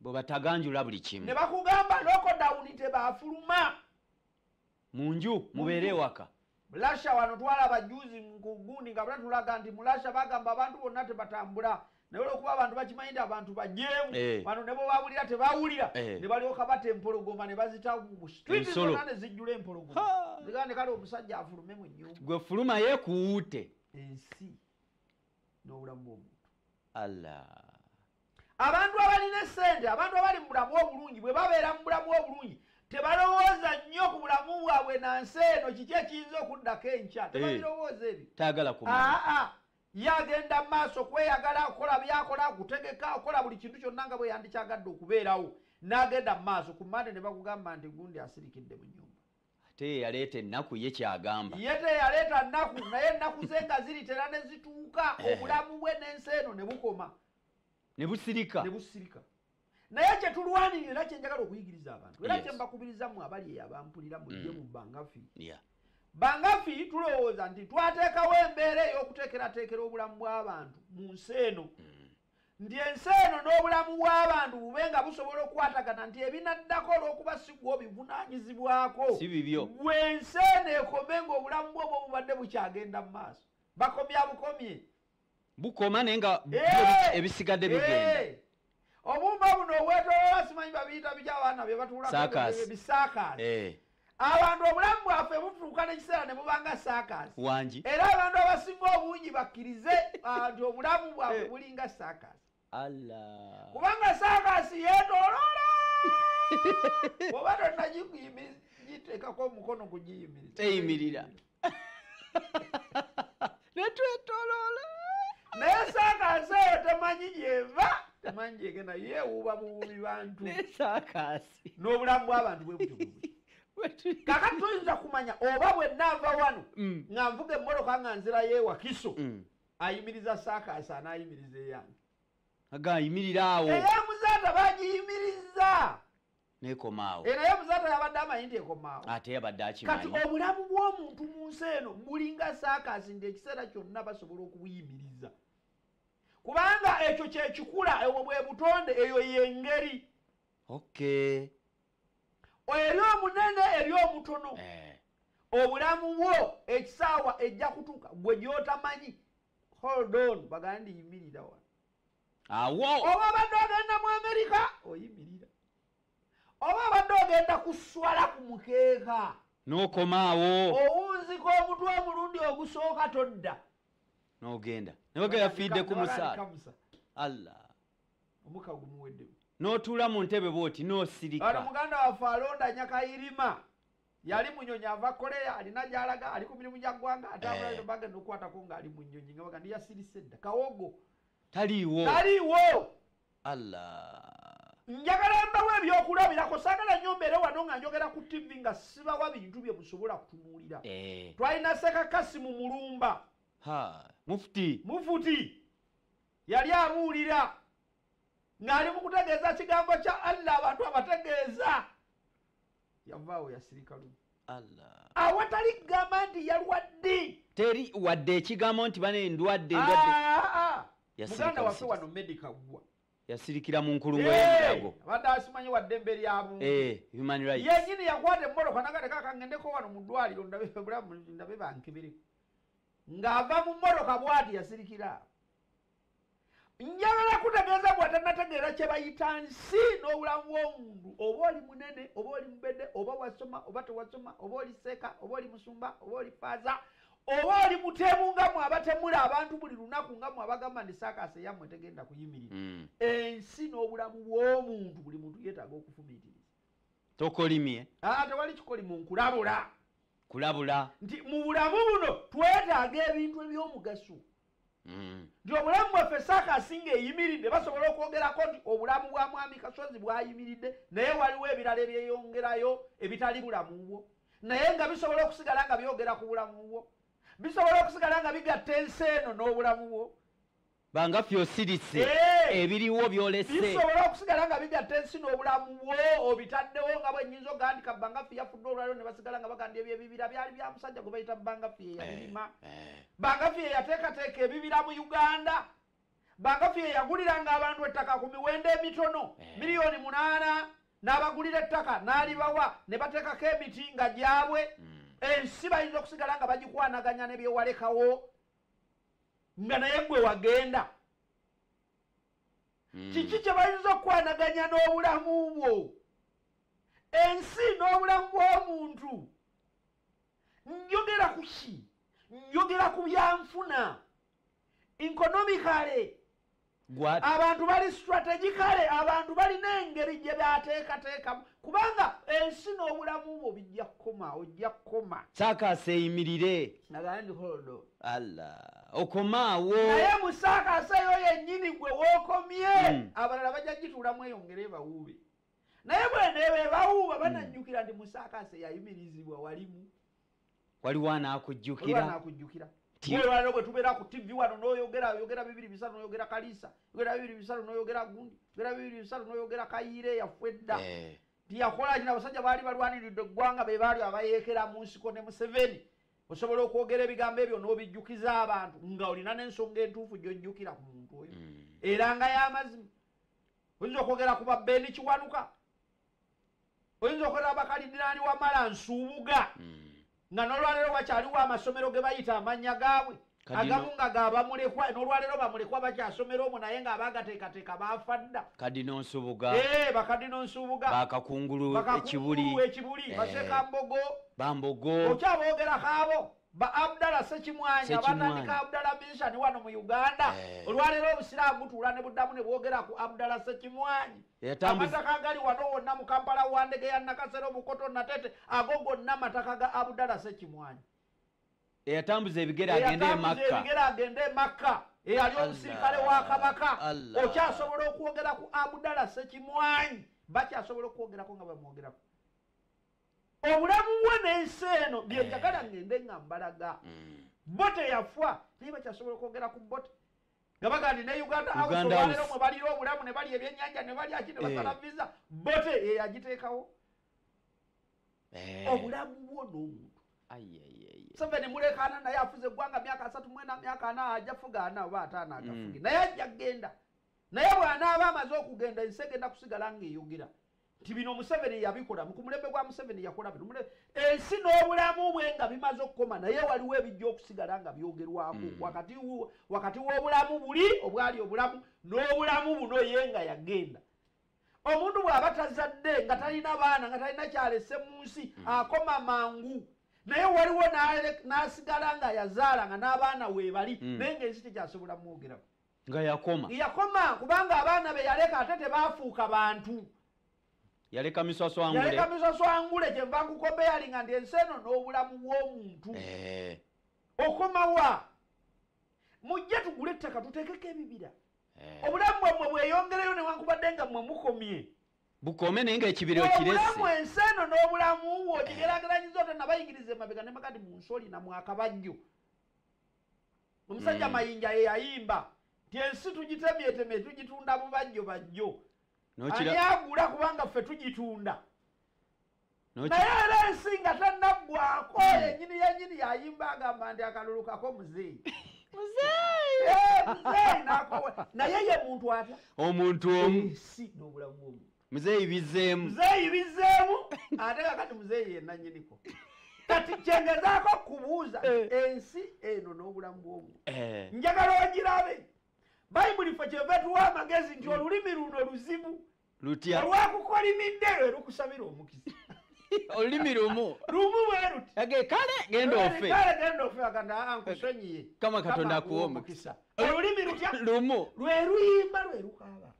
bwe bataganjula buli kimu ne bakugamba lokodawuni tebaafuluma mu nju mubeere ewaka mulasha wano twalaba juzi nkugundi nga batatulaga nti mulasha bagamba abantu bonna tebatambula naye olwokuba abantu bakimanyi nti abantu bajeemu wano ne bo bawulira tebawulira ne balyoka bata empologoma ne bazita mu street zonna ne zijjula empologoma zigande kale omusajja afulume mu nnyumba gwe fuluma yeekuwuute ensi n'obulamu bw'omuntu allah abantu abalina essente abantu abali mu bulamu obulungi bwe babeera mu bulamu obulungi tebalowooza nnyo ku bulamu bwabwe nansi eno kiki ekiyinza okuddako enkya tebabirowooza ebyo tayagala kumanya yagenda mu maaso kweyagala okukola byakola kutegeka okukola buli kintu kyonna nga bwe yandikyagadde okubeerawo n'agenda mu maaso ku mande ne bakugamba nti gundi asirikidde mu nnyumba ate yaleeta ennaku ye kyagamba ye teyaleeta nnaku naye ennaku ze nga ziritera ne zituuka obulamu bwe n'ensi eno ne bukoma ne busirika naye kye tulwanirira era kye njagala okuyigiriza abantu era kye mbakubiriza mmwe abali eyo abampulira mujje mu bangafi bangafi tulowooza nti twateekawo embeera ey'okuteekerateekera obulamu bw'abantu mu nsi eno nti ensi eno n'obulamu bw'abantu bube nga busobola okukwatagana nti ebinaddako olw'okuba si gwe obivunaanyizibwako si bibyo gwe ensi eno ekome ng'obulamu bw'obwo bubadde bukyagenda mu maaso bakomya bukomye bukoma naye nga ebisigadde bigenda obumba buno obwetoloola simanyi babiyita byabaana bye batuulabisaakaasi abantu obulamu bwaffe butuuka n'ekiseera ne bubanga saakaasi wangi era abantu abasinga obungi bakkirize nti obulamu bwaffe bulinga saakaasi kubanga saakaasi yeetoloola oba tonnagiteekako omukono teyimirira netwetoloola naye saakaasi eyo temanyi gyeva temanyi gyegenda yeewuuba mu bubi bantu saakaasi n'obulamu bw'abantu bwe butyo kakati tuyinza kumanya oba bwe nnaava wano nga nvuga emmoloka nga nzirayo ewakiso ayimiriza saakaasi anaayimiriza eyange agayimirira awo eyamuzaata bagiyimiriza nekomaawo naye muzaata yabadde amanyi nti ekomaawo ate yabadde akimanyi kati obulamu bw'omuntu mu nsi eno bulinga saakaasi nti ekiseera kyonna basobola okubuyimiriza kubanga ekyo kyekikula ebwo bwe butonde eyo yengeri eri omunene eri omutono obulamu bwo ekisaawa ejja kutuuka gwe gyotamanyi hold on bagandi yimirira wano awo oba abadde ogenda mu Amerika oyimirira oba abadde ogenda kuswala ku mukeeka n'okomaawo owunzika omutwe omulundi ogusooka todda n'ogenda nebaga yafiidde ku musaala allah omuka gumuweddemu n'otuula mu ntebe bw'oti n'osirika ano muganda waffe alonda Nyakayirima yali munyonyi ava Korea alina gy'alaga ali ku mirimu gya ggwanga ate abulayo bagenda okukwatako ng'ali mu nnyonyi nga baga ndiyasirise dda kawogo taliiwo allah njagala mbawo ebyokulabirako saagala nnyo mbeere wano nga njogera ku tv nga sibawa bintu bye musobola kutunuulira twalina Sekakasi mu Mulumba mufuti yali abuulira ng'ali mu kutegeeza kigambo kya Allah abantu abategeeza yavaawo yasirika lumu awatali kugamba nti yalwadde teri wadde ekigambo nti bane ndwadde muganda waffe wano medica gwa yasirikira mu nkulungo y'emirago abadde asimanyi wadde emberi yabuntu human rights yenyini yakwata emmoloka nagateka kangendeko wano mu ddwaliro ndabe bankebereko ng'ava mu mmoloka bw'ati yasirikira njagala kutegeeza bw'atanategeera kye bayita nsi n'obulamu bw'omuntu, oba oli munene oba oli mubedde oba wasoma oba tewasoma oba oli seeka oba oli musumba oba oli faaza oba oli mutemu nga mwe abatemula abantu buli lunaku nga mwe abagamba ndi saakasi eyammwe tegenda kuyimirira. Ensi n'obulamu bw'omuntu buli muntu yeetaaga okufumiitiriza. Tokolimye. Tewali kikolimu nkulabula. Kulabula. Nti mu bulamu buno twetaaga ebintu eby'omugaso. Nti obulamu bwaffe saakasi ng'eyimiridde basobola okwogerako nti obulamu bwa mwami Kasozi bwayimiridde naye waliwo ebirala ebyeyongerayo ebitali bulamu bwo. Naye nga bisobola okusigala nga byogera ku bulamu bwo. Bisobola okusigala nga bigatta ensi eno n'obulamu bwo. Banga fyosirise ebiriwo byolese. Bisobola okusigala nga bigatta ensi n'obulamu bwo obitaddewo nga bwennyinza ogandika Bangafi yafudde olwaliro ne basigala nga baganda ebibira byali bya musajja gwe bayita Bangafi eyabirima. Bangafi eyateekateeka ebibira mu Uganda. Bangafi eyaguliranga abantu ettaka ku miwendo emitono miliyoni 8 n'abagulira ettaka n'alibawa ne bateekako emiti nga gyabwe. Ensi bayinza okusigala nga bagikwanaganya n'ebyewalekawo nga naye gwe wagenda. Kiki kye bayinza okwanaganya n'obulamu bwo? Ensi n'obulamu bw'omuntu. Njogera ku ki? Njogera ku byanfuna. Economically. Abantu bali strategically, abantu balina engeri gye byateekateekamu kubanga ensi n'obulamu bwo bijja kukoma, ojja kukoma. Saakasi eyimirire. Nagala ndi holodo. Allah. Okomaawo. Naye mu saakasi eyo yennyini gwe wookomye abalala bajja gituulamu eyongere bawuube. Naye bweneebe bawuuba banajjukira nti mu saakasi eyayimirizibwa walimu. Waliwo anaakujjukira. Olwaliro bwe tubeera ku TV wano n'oyogera 2-3 n'oyogera Kalisa, oyogera 2-3 n'oyogera Gundi, oyogera 2-3 n'oyogera Kayiire yafwedda. Tiyakola kino abasajja baali balwaniridde eggwanga be baali abayeekera mu nsiko ne Museveni. Osobola okwogera ebigambo ebyo n'obijjukiza abantu nga olina n'ensonga entuufu gy'ojjukira ku muntu oyo. Era nga y'amazima. Oyinza okwogera ku Babbeeni Kiwanuka. Oyinza okwogera Bakalidinaani Wamala Nsuubuga. Nga n'olwaliro wakyaliwo amasomero ge bayita amannya gaabwe. Agamu nga gaabamulekwa n'olwaliro bamulekwa bakyasomero omwo naye ng'abaagateekateeka baafa dda. Kadino Nsubuga. Bakadino Nsubuga. Bakakungulu ekibuli. Basekambogo. Bambogo. Okyaboogerako abo. Ba Abdallah Ssekimwanyi abatandika Abdallah Mission wano mu Uganda. Olwaliro obusiraamu butuula ne buddamu ne bwogera ku Abdallah Ssekimwanyi. Amataka agali wano wonna mu Kampala Wandege ya Nakasero Bukoto Natete ago gonna mataka ga Abdallah Ssekimwanyi. Eyatambuza ebigere agende e Makka. Ali omusirikale wa Kabaka. Okyasobola okwogera ku Abdallah Ssekimwanyi. Bakyasobola okwogerako nga bamwogerako. Obulamu bwe n'ensi eno bye njagala ngende nga mbalaga. Bote yafa naye bakyasobola okwogera ku Bote. Nga bagandi ne Uganda House olwaliro mwe balira obulamu ne bali ebyennyanja ne bali aki ne basala visa. Bote ye yagiteekawo. Obulamu bwo n'omuntu. Museveni mulekaana naye afuze eggwanga myaka 3 mwena myaka 4 ajja fugaana oba 5 agafuge. Naye ajja kgenda. Naye bw'anaaba amaze okugenda ensi egenda kusigala ng'eyogera. Nti bino Museveni yabikola mu mulembe gwa Museveni yakola bino. Ensi n'obulamu bwe nga bimaze okukoma naye waliwo ebijja okusigala nga byogerwako wakati w'obulamu buli obwali obulamu n'obulamu buno ye nga yagenda. Omuntu bw'aba tazadde nga talina baana nga talina kyalese mu nsi akoma mangu. Naye waliwo n'asigala nga yazaala nga n'abaana weebali naye ng'ensi tekyasobola mwogerako. Nga yakoma kubanga abaana be yaleka ate tebaafuuka bantu. Yaleka miswaswangule kyenva nkukombeyalinga ndi ensi eno n'obulamu bw'omuntu. Okomawa mujje tugule ettaka tuteekeko ebibira. Obulamu bwammwe bweyongereyo newankubadde nga mmwe mukomye. Bukome naye ng'ekibira okirese. Obulamu ensi eno n'obulamu bwo kigeraageranyiza ote nabayingiriza emabega ne makati mu nsoli na mwakabajjo. Omusajja Mayinja ye yayimba nti ensi tugitemyetemye tugitunda bubajjo. Ani agula kubanga ffe tugitunda. Naye era ensi nga tannaggwako yennyini yayimba agamba nti akalulukako muzeeyi. Muzeeyi nakowe. Naye ye muntu ata? Omuntu omu. Ensi n'obulamu bw'omuntu. Muzeeyi bizeemu. Ate kakati muzeeyi yenna nnyiniko. Kati kyengezaako kubuuza ensi eno n'obulamu bw'omuntu. Njagala ogirabe. bayibuli ffe kyeva tuwa amagezi nti olulimi luno luzibu lutya olwakukolimidde lwe lukusabira omukisa olulimi lumu bwe luti kale genda ofe aganda ankusonyiye kama katonda akuwa omukisa olulimi lutya lumu lwe luyimba lwe lukaaba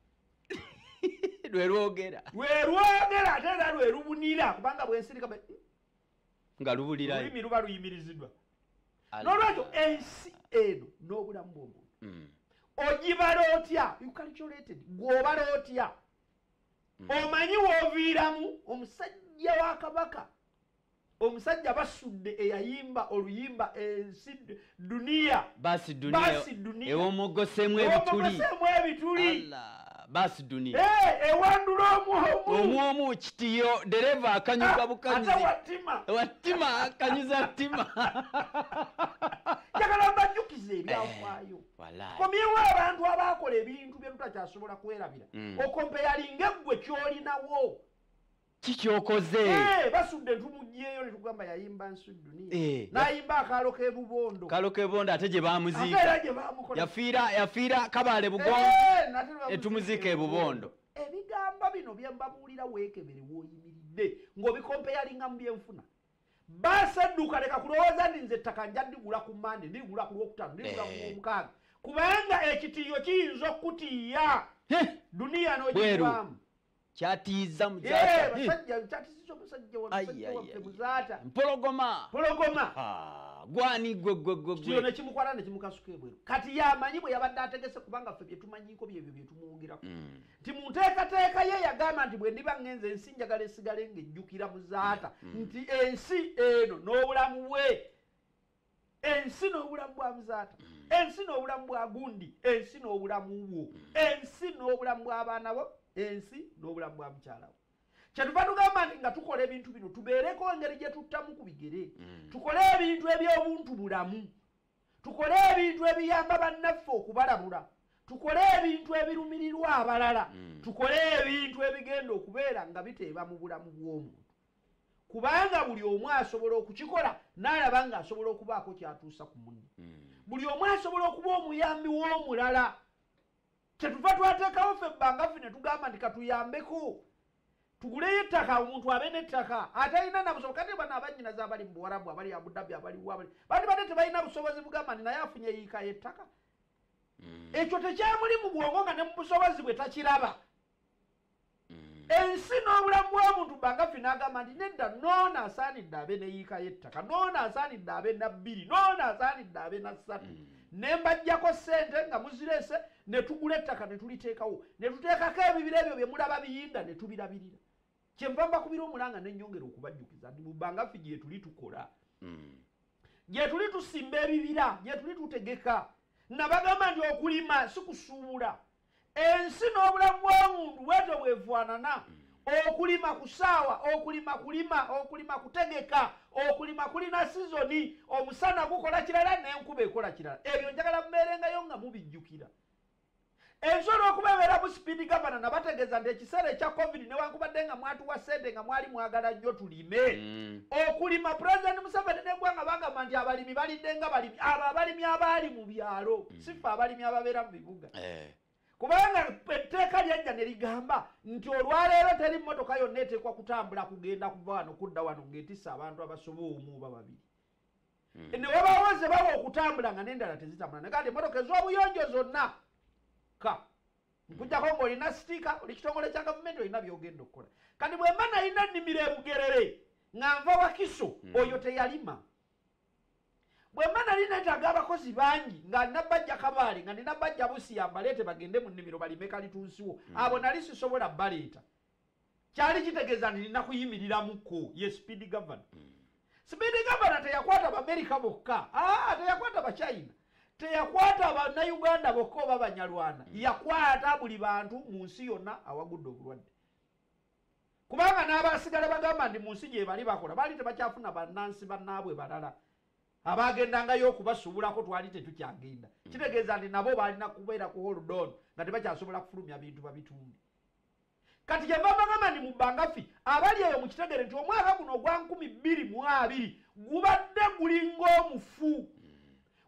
lwe lwogera ate era lwe lubunira kubanga bwensirika nga lubulirayo olulimi luba luyimiriziddwa n'olwekyo ensi eno n'obulamu bw'omuntu ogibala otya ucalculated gw'obala otya omanyi wooviiramu omusajja wa kabaka omusajja basudde eyayimba oluyimba ensi duniya basi duniya ewomogosemu ebituli basi duniya ewandula omwomu kitiyo dereva akanyuga bukanyuzi wattima akanyuza ttima njagala mbajjukiza ebyafaayo komyewo abantu abakola ebintu bye tutakyasobola kwerabira okompeyalinga eggwe kyolinawo kikyokoze basudde entumugyeyo netugamba yayimba nsi duniya nayimba akaalo k'ebubondo ate gye bamuziika yafiira kabale bugongo etumuziika ebubondo ebigambo bino bye mbabuulira weekebere wooyimiridde ng'obikompeyalinga mu byenfuna basadduka leka kulowooza ndi nze ettaka nja ndigula ku mande ndigula ku lwokutaano ndigula ku lwomukaaga kubanga ekitiiyo kiyinza okutiiya duniya n'ogivaamu kyatiiza muzaata mpologoma gwani gwe nekimukwala nekimukasuka ebweru kati yamanyi bwe yabadde ategese kubanga ffe byetumanyiko byebyo byetumuwugirako nti munteekateeka ye yagamba nti bwe ndiba ngenze ensi njagala esigale ng'ejjukira muzaata nti ensi eno n'obulamu bwe ensi n'obulamu bwa muzaata ensi n'obulamu bwa gundi ensi n'obulamu bwo ensi n'obulamu bw'abaana bo ensi n'obulamu bwa mukyala we kyetuva tugamba nti nga tukola ebintu bino tubeereko engeri gye tuttamu ku bigere tukole ebintu eby'obuntu bulamu tukole ebintu ebiyamba bannaffe okubalabula tukole ebintu ebirumirirwa abalala tukole ebintu ebigenda okubeera nga biteeba mu bulamu bw'omuntu kubanga buli omu asobola okukikola n'alaba nga asobola okubaako kyatuusa ku munne buli omu asobola okuba omuyambi w'omulala kyetuva twateekawo ffe ebbanga ffe ne tugamba nti katuyambeko tuguleyo ettaka omuntu abe n'ettaka atalina na busobozi kati bano abannyinaze abali mu buwarabu abali abuddabi abaliwo bali badde tebalina busobozi bugamba nti naye afunye yiika y'ettaka ekyo tekyamuli mu bwongo nga ne mu busobozi bwe takiraba ensi n'obulamu bw'omuntu bbanga ffe n'agamba nti nedda noona asaanidde abe ne yiika y'ettaka noona asaanidde abe na 2 noona asaanidde abe na 3 ne mbajjako ssente nga muzireese ne tugula ettaka ne tuliteekawo ne tuteekako ebibira ebyo bye mulaba biyinda ne tubirabirira kyenva mbakubira omulanga n'ennyongera okubajjukiza nti mu bbanga ffe gye tuli tukola gye tuli tusimba ebibira gye tuli tutegeka nabagamba nti okulima si kusuubula ensi n'obulamu bw'omuntu bwetyo bwefaanana okulima ku ssaawa okulima kutegeka okulima kulina sizoni omusana gukola kirala n'enkuba ekola kirala ebyo njagala mubeerengayo nga mubijjukira ensolo okuba ebeera mu speed governor nabategeeza nti ekiseera ekya covid newankubadde nga mwatuwa ssente nga mwali mwagala nnyo tulime okulima pulezidenti Museveni n'eggwanga bagamba nti abalimi balidde nga balimi abo abalimi abaali mu byalo sifa abalimi ababeera mu bibuga kubanga etteeka lyajja ne ligamba nti olwaleero teri mmotoka yonna eteekwa kutambula kugenda kuva wano kudda wano ng'etissa abantu abasoba omu oba babiri ne wabaawo ze bawa okutambula nga n'endala tezitambula ne kati emmotoka ez'obuyonjo zonna nkujjako ng'olina sitiika oli kitongole kya gavumenti olina by'ogenda okukola kati bwe mba nalina nnimiro ebugerere nga nva wakiso oyo teyalima bwe mba nali neetaaga abakozi bangi nga nina bajja kabaale nga nina bajja busiya mbaleete bagende mu nnimiro balime kalitunsiwo abo nali sisobola baleeta kyali kitegeeza nti nina kuyimiriramuko ye speed governor speed governor teyakwata Bamerika bokka teyakwata Bachina teyakwata Abannayuganda bokka oba Banyarwanda yakwata buli bantu mu nsi yonna awagudde obulwadde kubanga n'abasigala bagamba nti mu nsi gye bali bakola baali tebakyafuna bannansi bannaabwe balala abagendangayo okubasuubulako twali tetukyagenda kitegeeza nti nabo balina kubeera ku hold on nga tebakyasobola kufulumya bintu babitunde kati kyeva bagamba nti mu bbanga ffe abali eyo mu kitegere nti omwaka guno ogwa 2020 gubadde gulinga omufu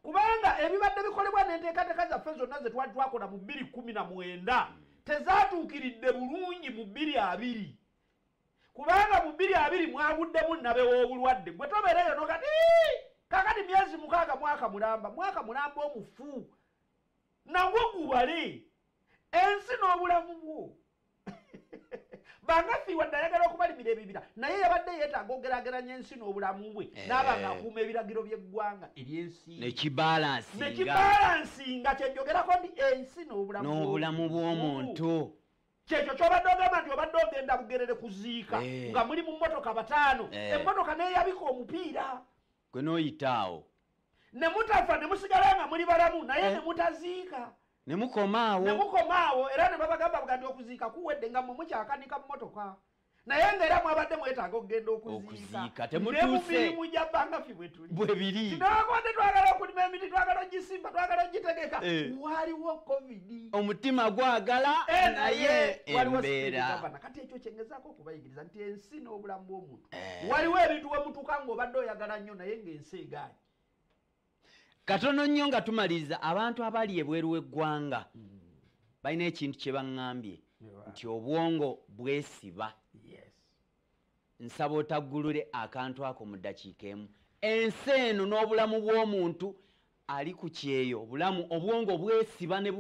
kubanga ebibadde bikolebwa n'enteekateeka zaffe zonna ze twali twakola mu 2019 tezaatuukiridde bulungi mu 2020 kubanga mu 2020 mwabuddemu nabe w'obulwadde gwe tobeereyo nogati kakati myezi 6 mwaka mulamba omufu nagwo gubale ensi n'obulamu bwo Bangafi wadde ayagala okubalimira ebibira naye yabadde yeetaaga ogeraageranya ensi n'obulamu bwe n'abanga akuuma ebiragiro by'eggwanga ery'ensi nekibalansinga kyenjogerako ndi ensi n'obulamu bw'omuntu kyekyo kyobadde ogamba nti obadde ogenda bugerere kuziika nga muli mu mmotoka 5 emmotoka neeyabika omupiira gwe n'oyitaawo ne mutafa ne musigala nga muli balamu naye ne mutaziika nemukomaawo era ne babagamba bugandi okuziika kuwedde nga mmwe mukyakanika mmotoka naye ng'era mwabadde mwetaaga okugenda okuziika temumirimu gya Bangafi bwe biri tinawakonde twagala okulima emiti twagala ogisimba twagala ogitegeka waliwo covid omutima gwagala naye embeera kati ekyo kyengezaako okubayigiriza nti ensi n'obulamu bw'omuntu waliwo ebintu we mutuuka ng'obadde oyagala nnyo naye ng'ensi egaanyi katono nnyo nga tumaliriza abantu abali ebweru w'eggwanga balina ekintu kye baŋŋambye nti obwongo bwesiba nsaba otaggulule akantu ako mu ddakiika emu ensi eno n'obulamu bw'omuntu ali ku kyeyo obwongo bwesiba ne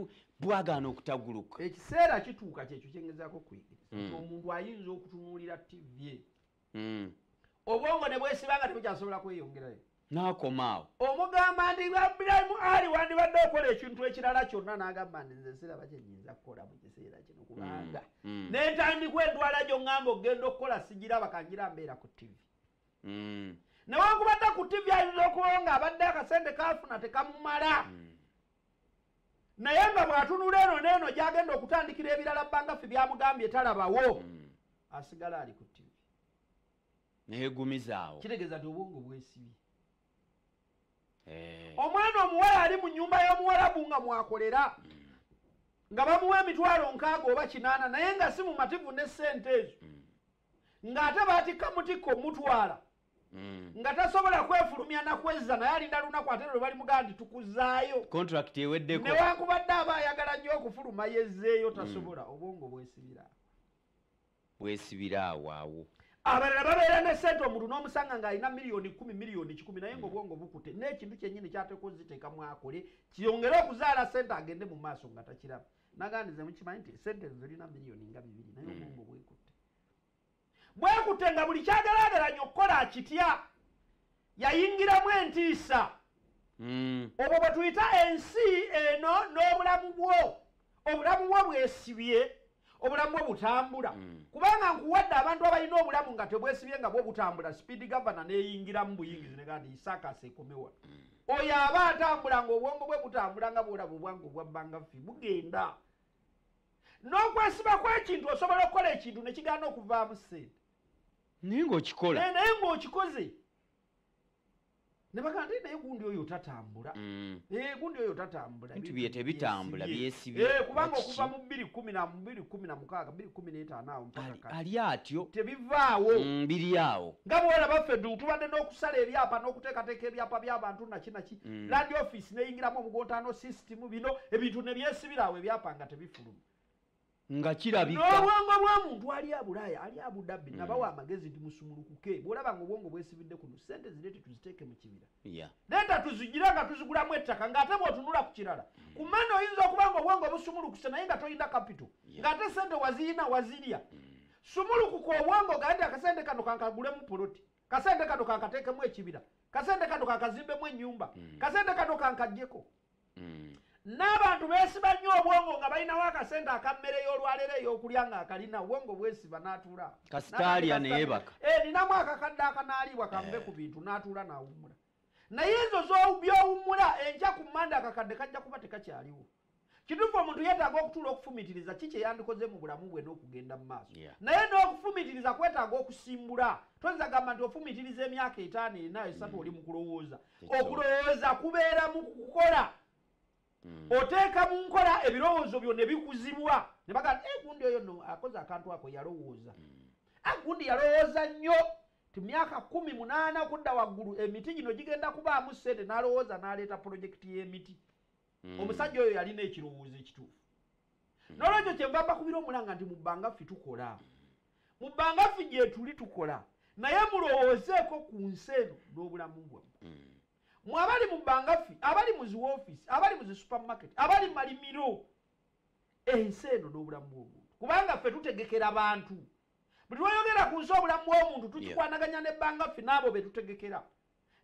bwagaana okutagguluka ekiseera kituuka kyekyo kyengezaako okuyigiriza omuntu ayinza okutunuulira tv obwongo ne bwesiba nga tebukyasobola kweyongerayo n'akomaawo omugamba nti Ibrahim Ali wandibadde okola ekintu ekirala kyonna n'agamba nti nze siraba kye nnyinza kukola mu kiseera kino kubanga n'entandikwa endwala gyo ŋŋamba okugenda okukola sigiraba kangira mbeera ku tv newankubadde ku tv ayinza okuba nga abadde akasente kafuna tekamumala naye nga bw'atunula eno n'eno gy'agenda okutandikira ebirala Bangafi byamugambye talabawo asigala ali ku tv neegumizaawo kitegeeza nti obwongo bwesibye omwana omuwala ali mu nnyumba y'omuwalabu nga mwakolera nga bamuwa emitwalo 6 oba 8 naye nga si mumativu ne ssente ezo ng'ate baatikka mutikko omutwala nga tasobola kwefulumya nakwezza naye alinda lunaku ate lwe bali mugaa nti tukuzaayo contract eweddeko newankubadde aba ayagala nnyo okufuluma yezzeeyo tasobola obwongo bwesibira awo abalala babeera ne ssente omuntu n'omusanga ng'alina miliyoni 10 miliyoni 10 naye ng'obwongo bukute n'ekintu kyennyini kyateeka oziteeka mwakole kiyongere okuzaala ssente agende mu maaso nga takiraba nagandize mukimanyi nti ssente zirina miliyoni nga 2 naye obwongo bwekutte nga buli kyagalageranya okukola akitya yayingiramu entiisa obwo bwe tuyita ensi eno n'obulamu bwo bwesibye obulamu bwe butambula kubanga nkuwadde abantu abalina obulamu nga tebwesibye nga bwo butambula speed governor neeyingiramu buyingizi negandi isakasa ekomewa oyo aba atambula ng'obwongo bwe butambula nga bwolaba obwangu bwa Bangafi bugenda n'okwesiba kw'ekintu osobola okukola ekintu ne kigaana okuvaamu ssente naye ng'okikoze ne bagamba nti naye gundi oyo tatambula gundi oyo tatambula bintu bye tebitambula byesibye kubanga okuva mu 2016 2015 awo mpaka ali atyo tebivaawo biri awo nga bwera baffe tubadde n'okusala ebyapa n'okuteekateeka ebyapa by'abantu nakinaki land office neyingiramu omugontaano system bino ebintu ne byesibira awo ebyapa nga tebifuluma nga kirabika n'obwongo bw'omuntu ali abulaaya ali Abu Dhabi nabawa amagezi nti musumulukuke bw'olaba ng'obwongo bwesibidde kuno ssente zireete tuziteeke mu kibira leeta tuzigira nga tuzigulamu ettaka ng'ate bw'otunula ku kirala ku mmane oyinza okuba nga obwongo busumulukuse naye nga toyina kapito ng'ate ssente wazirya sumulukuka obwongo ga nti akasente kano kankagulemu poloti kasente kano kankateekemu ekibira kasente kano kankazimbemu ennyumba kasente kano kankaggyeko n'abantu beesiba nnyo obwongo nga balinawo akasente akammere y'olwaleero ey'okulya ng'akalina obwongo bwesiba n'atuula kasitaalya neyebaka ninamu akakadde akanaalibwa kanve ku bintu n'atuula n'awummula naye ezo by'owummula enkya ku mmande akakadde kajja kuba tekakyaliwo kituufu omuntu yeetaaga okutuula okufumitiriza ki kye yandikoze mu bulamu bwe n'okugenda mu maaso naye n'okufumitiriza kwetaaga okusimbula toyinza gamba nti ofumitiriza emyaka 5 4 3 oli mu kulowooza okulowooza kubeera mu kukola oteeka mu nkola ebirowoozo byo ne bikuzibwa ne bagamba gundi oyo no akoze akantu ako yalowooza gundi yalowooza nnyo myaka 18 okudda waggulu emiti gino gigenda kubaamu ssente n'alowooza n'aleeta pulojekiti y'emiti omusajja oyo yalina ekirowoozo ekituufu n'olwekyo kyenva mbakubira omulanga nti mu bbangaffe tukola mu bbangaffe gye tuli tukola naye mulowoozeeko ku nsi eno n'obulamu bwammwe mwe abali mu bbangaffe abali mu zi woofiisi abali mu zi supermarket abali malimiro ensi eno n'obulamu bw'omuntu kubanga ffe tutegekera bantu buli lwayogera ku nsi obulamu bw'omuntu tukikwanaganya n'ebbangaffe n'abo be tutegekera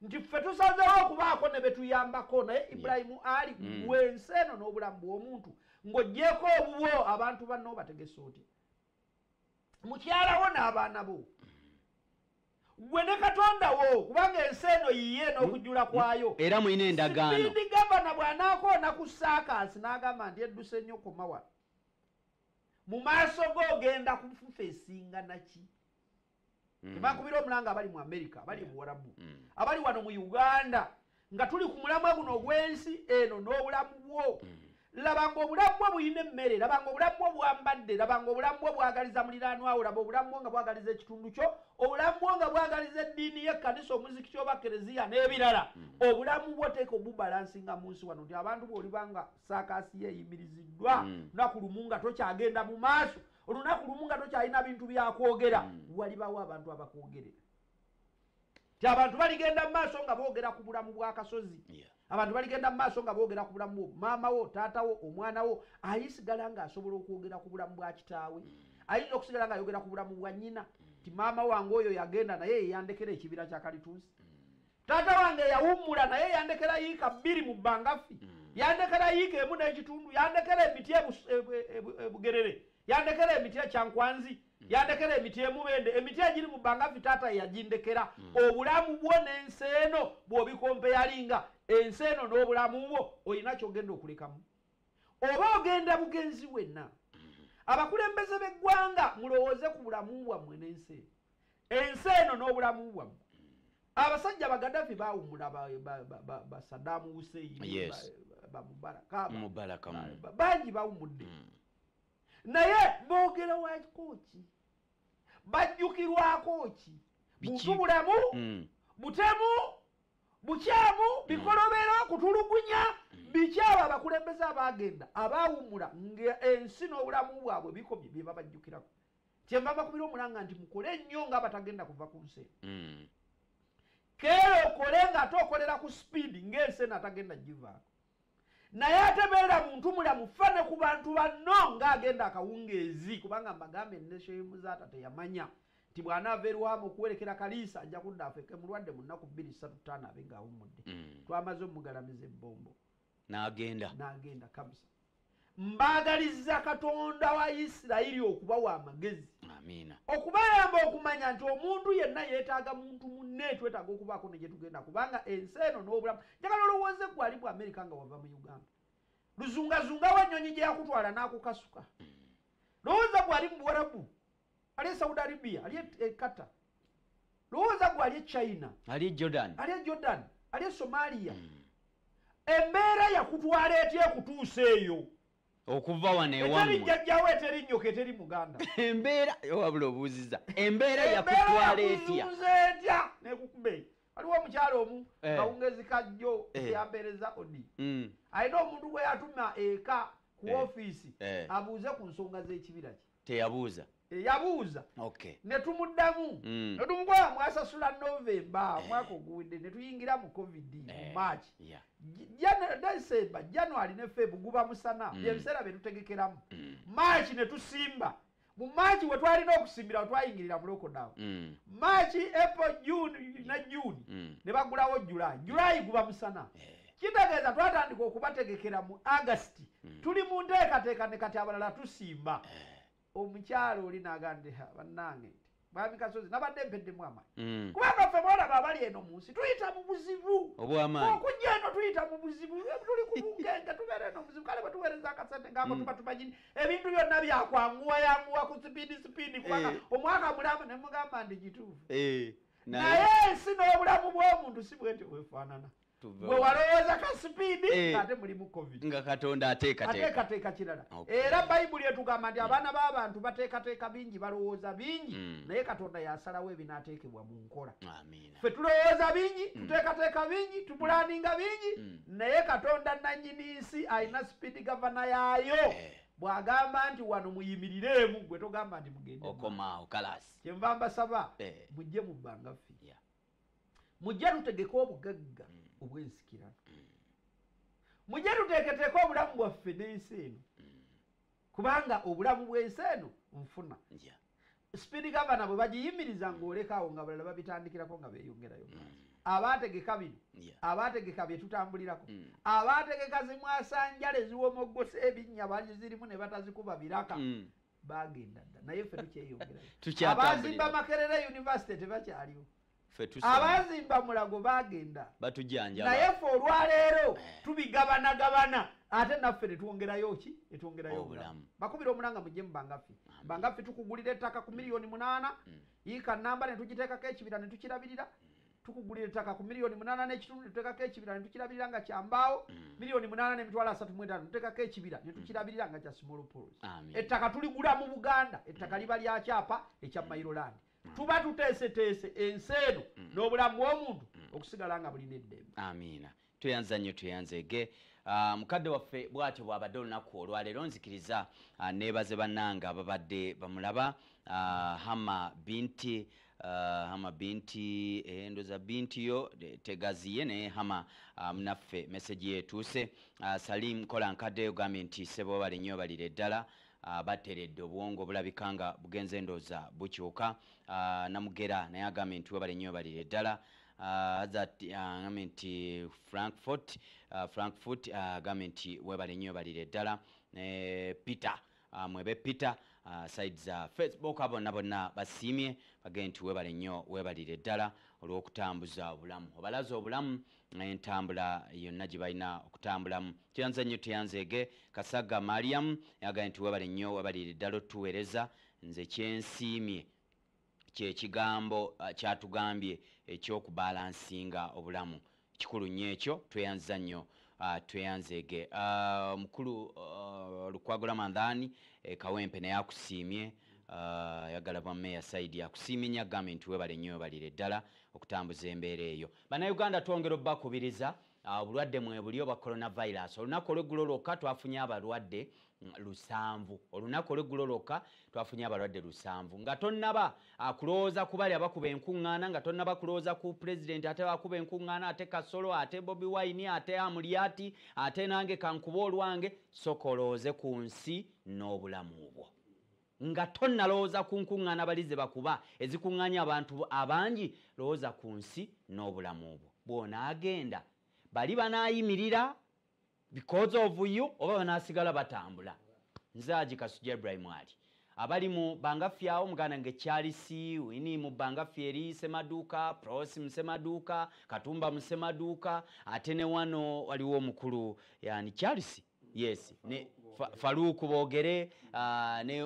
nti ffe tusazeewo okubaako ne betuyambako naye Ibrahimu ali gwe ensi eno n'obulamu bw'omuntu ng'oggyeko obubwo abantu banno bategese otya mukyalawo n'abaana bo gwe ne Katonda wo kubanga ensi eno yiye n'okujjula kwayo era muyina endagaano Sipindi gavana bw'anaakoona ku saakasi n'agamba nti edduse nnyo komawa mu maaso g'ogenda kufufeesinga naki tebankubira omulanga abali mu Amerika abali mu Warabu abali wano mu Uganda nga tuli ku mulamwa guno ogw'ensi eno n'obulamu bwo labanga obulamu bwo buyina emmere labanga obulamu bwo bwambadde labanga obulamu bwo bwagaliza muliraanwawo laba obulamu bwo nga bwagaliza ekitundu kyo obulamu bwo nga bwagaliza eddiini y'ekkanisa omuzikiti oba kereziya n'ebirala obulamu bwo teeka obubalansinga mu nsi wano nti abantu bw'olibanga saakasi yeeyimiriziddwa lunaku lumu nga tokyagenda mu maaso olunaku lumu nga tokyalina bintu byakwogera walibawo abantu abakwogerera ti abantu baligenda mu maaso nga boogera ku bulamu bw'akasozi abantu baligenda mu maaso nga boogera ku bulamu bwo maama wo taata wo omwana wo ayisigala ng'asobola okwogera ku bulamu bwa kitaawe ayinza okusigala ng'ayogera ku bulamu bwa nnyina ti maama wange oyo yagenda naye yeyandekera ekibira kya kalitunsi taata wange yawummula naye yandekera yiika 2 mu bbangaffi yandekera yiika 1 n'ekitundu yandekera emiti ebugerere yandekera emiti ekyankwanzi yandekera emiti emubende emiti egiri mu bbangaffi taata yagindekera obulamu bwo n'ensi eno bw'obikompeyalinga ensi eno n'obulamu bwo olina kyogenda okulekamu oba ogenda bugenzi wenna abakulembeze b'eggwanga mulowooze ku bulamu bwammwe n'ensi eno ensi eno n'obulamu bwammwe abasajja bagadafi baawummula ba Saddam Hussein bamubaraka bangi bawummudde naye boogera wakikoki bajjukirwako ki buntu bulamu butemu bukyamu bikolobero kutulugunya bikyabo abakulembeze abagenda abaawummula ng'ensi n'obulamu bwabwe bikomye bye babajjukirako kyenva bakubira omulanga nti mukole nnyo ng'abatagenda kuva ku nsi keero okole ng'ate okolera ku sipiidi ng'ensi eno atagenda givaako naye ate beera muntu mulamu fane ku bantu banno ng'agenda akawungeezi kubanga mbagambe ennesho y'emuzaata teyamanya nti bw'anaava erwamu okuwerekera kaliisa ajja kudda afeke mulwadde mu nnaku 2-3 abe ng'awummudde twamaze omugalamiza ebbombo n'agenda kabisa mbaagalizza Katonda wa Isirayiri okubawa amagezi okubayamba okumanya nti omuntu yenna yeetaaga muntu munne twetaaga okubaako ne gye tugenda kubanga ensi eno n'obulamu njagala olowooze gwali mu Amerika nga wava mu Uganda luzungazunga w'ennyonyi gye yakutwala n'akukasuka lowooza gwali mu Buwarabu ali e Saudi Arabia ali e Qatar lowooza gwali e China ali Jordan ali e Somalia embeera yakutwala etya ekutuusa eyo okuva wano ewammwe eteri jjajjawo eteri nnyoka eteri muganda embeera wabula obuuziza embeera yakutwala etya nekukube waliwo omukyalo omu kawungezi kajjo yampeereza odi alina omuntu gwe yatuma eka ku ofiisi abuuze ku nsonga z'ekibira kye teyabuuza yabuuza ne tumuddamu ne tumukola mwasasula Novemba mwaka oguwedde ne tuyingira mu covid mu March December January ne February guba musana byebiseera bye tutegekeramu March ne tusimba mu March we twalina okusimbira twayingirira mu lockdown March April June ne June ne bagulawo July guba musana kitegeeza twatandika okubategekera mu August tuli mu nteekateeka ne kati abalala tusimba omukyalo oli n'agande bannange nti bami kasozi nabadde mpeddemu amaanyi kubanga ffe boolaba abali eno mu nsi tuyita mu buzibu obw'amaanyi okujja eno tuyita mu buzibu tuli ku bungenge tubeera eno buzibu kale bwetuweereza akasente ngaako tuba tumanyini ebintu byonna byakwanguwa yanguwa ku sipiidi kubanga omwaka mulamu ne mugamba ndi gituufu naye ensi n'obulamu bw'omuntu si bwe nti bwefaanana bwe walowooza ka sipiidi ate mulimu covid nga katonda ateekateeka kirala era bayibuli etugamba nti abaana b'abantu bateekateeka bingi balowooza bingi naye katonda yasalawo ebinaateekebwa mu nkola ffe tulowooza bingi tuteekateeka bingi tupulaninga bingi naye katonda nannyini nsi alina sipiidi gavana yaayo bw'agamba nti wano muyimiriremu gwe togamba nti mugende okomaawo kalasi kyenva mbasaba mujje mu bbangaffe mujje tutegeke obugagga obwensikirano mujje tuteeketeeke obulamu bwaffe n'ensi eno kubanga obulamu bw'ensi eno nfuna sipiidi gavana bwe bagiyimiriza ng'olekaawo nga balala babitandikirako nga beeyongerayo abaategeka bino abaategeka bye tutambulirako abaategeka zimwasanjale ziwomoggose ebinnya bazirimu ne batazikuba biraka bagenda dda naye ffe tukyeyongerayo abaazimba makerere university tebakyaliwo abazimba mulago bagenda naye ffe olwaleero tubigabanagabana ate naffe netwongerayo ki netwongerayo obulamu bakubira omulanga mujje mu bangaffe bangaffe tukugulira ettaka ku $8,000,000 yiika namba ne tugiteekako ekibira ne tukirabirira tukugulira ettaka ku $8,000,000 n'ekitundu ne tuteekako ekibira ne tukirabirira nga kyambaawo $8,000,000 ne tuteekako ekibira ne tukirabirira nga kya small pools ettaka tuligula mu Buganda ettaka liba lya kyapa ekya Mairoland tuba tuteeseteese ensi eno n'obulamu bw'omuntu okusigala nga bulina eddembe amiina tuyanza nnyo tuyanzege mukadde waffe bw'atyo bw'abadde olunaku olwaleero nzikiriza neebaze bannanga ababadde bamulaba hama binti endoza binti yo tegaziye naye hama munaffe meseji yeetuuse Salim kola nkadde ogambye nti sebo bali nnyo balire ddala bateredde obwongo bulabika nga bugenze endooza bukyuka namugera naye agambye nti webali nnyo balire ddala agambye nti Frankfurt agambye nti webali nnyo balire ddala Peter mwebe Peter side za Facebook bonna basiimye bagambye nti webali nnyo webalire ddala olw'okutambuza obulamu obalaza obulamu entambula yonna gye balina okutambulamu tuyanze nnyo tuyanzeege Kasaga Mariam yagambye nti webali nnyo webalire ddala otuweereza nze kyensiimye kyekigambo kyatugambye ekyokubalansinga obulamu kikulu nnyo ekyo tweyanza nnyo tweyanzeege mukulu Lukwago Ramadhani Kawempe naye akusiimye yagala bwammeya Saidi yakusiimye nnyo agambye nti webale nnyo webalire ddala okutambuza embeera eyo bannayuganda twongera obbakubiriza obulwadde mwebuli obwa coronavirus olunaku olweggulo lwokka twafunye abalwadde 7 olunaku olweggulo lwokka twafunye abalwadde 7 nga tonnaba kulowooza ku bali abakuba enkuŋŋaana nga tonnaba kulowooza ku pulezidenti ate bakuba enkuŋŋaana ate Kasolo ate Bobi Wine ate Amulyati ate nange kankuba olwange soka olowooze ku nsi n'obulamu bwo nga tonnalowooza ku nkuŋŋaana bali ze bakuba ezikuŋŋaanya abantu abangi lowooza ku nsi n'obulamu bwo bw'onaagenda bali banaayimirira because of you oba banaasigala batambula nze Haji Kasujja Ibrahim Ali abali mu bangaffe awo muganda nge Charles Wini mu bangaffe eri Semaduuka Prosi Musemaduuka Katumba Musemaduuka ate ne wano waliwo omukulu yani Charles yes ne Faruku Boogere ne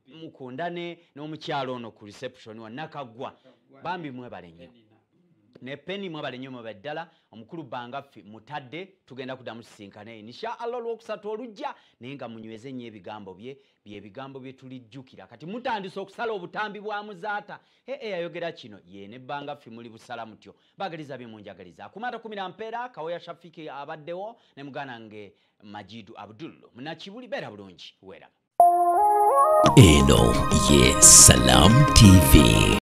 Mukundane n'omukyalo ono ku reception wa Nakagwa bambi mwebale nnyo ne Penny mwebale nnyo mwebale ddala omukulu bangaffe mutadde tugenda kuddamu sisinkane inshallah olwokusatu olujja naye nga munyweze nnyo ebigambo bye ebigambo bye tulijjukira kati mutandise okusala obutambi bwa muzaata yayogera kino ye ne bangaffe muli busala mutyo bagaliza bye munjagaliza akumata 10 mpeera Kawoya Shafiki abaddewo ne mugana nge Majidu Abdul munakibuli beera bulungi weera eno ye Salam TV.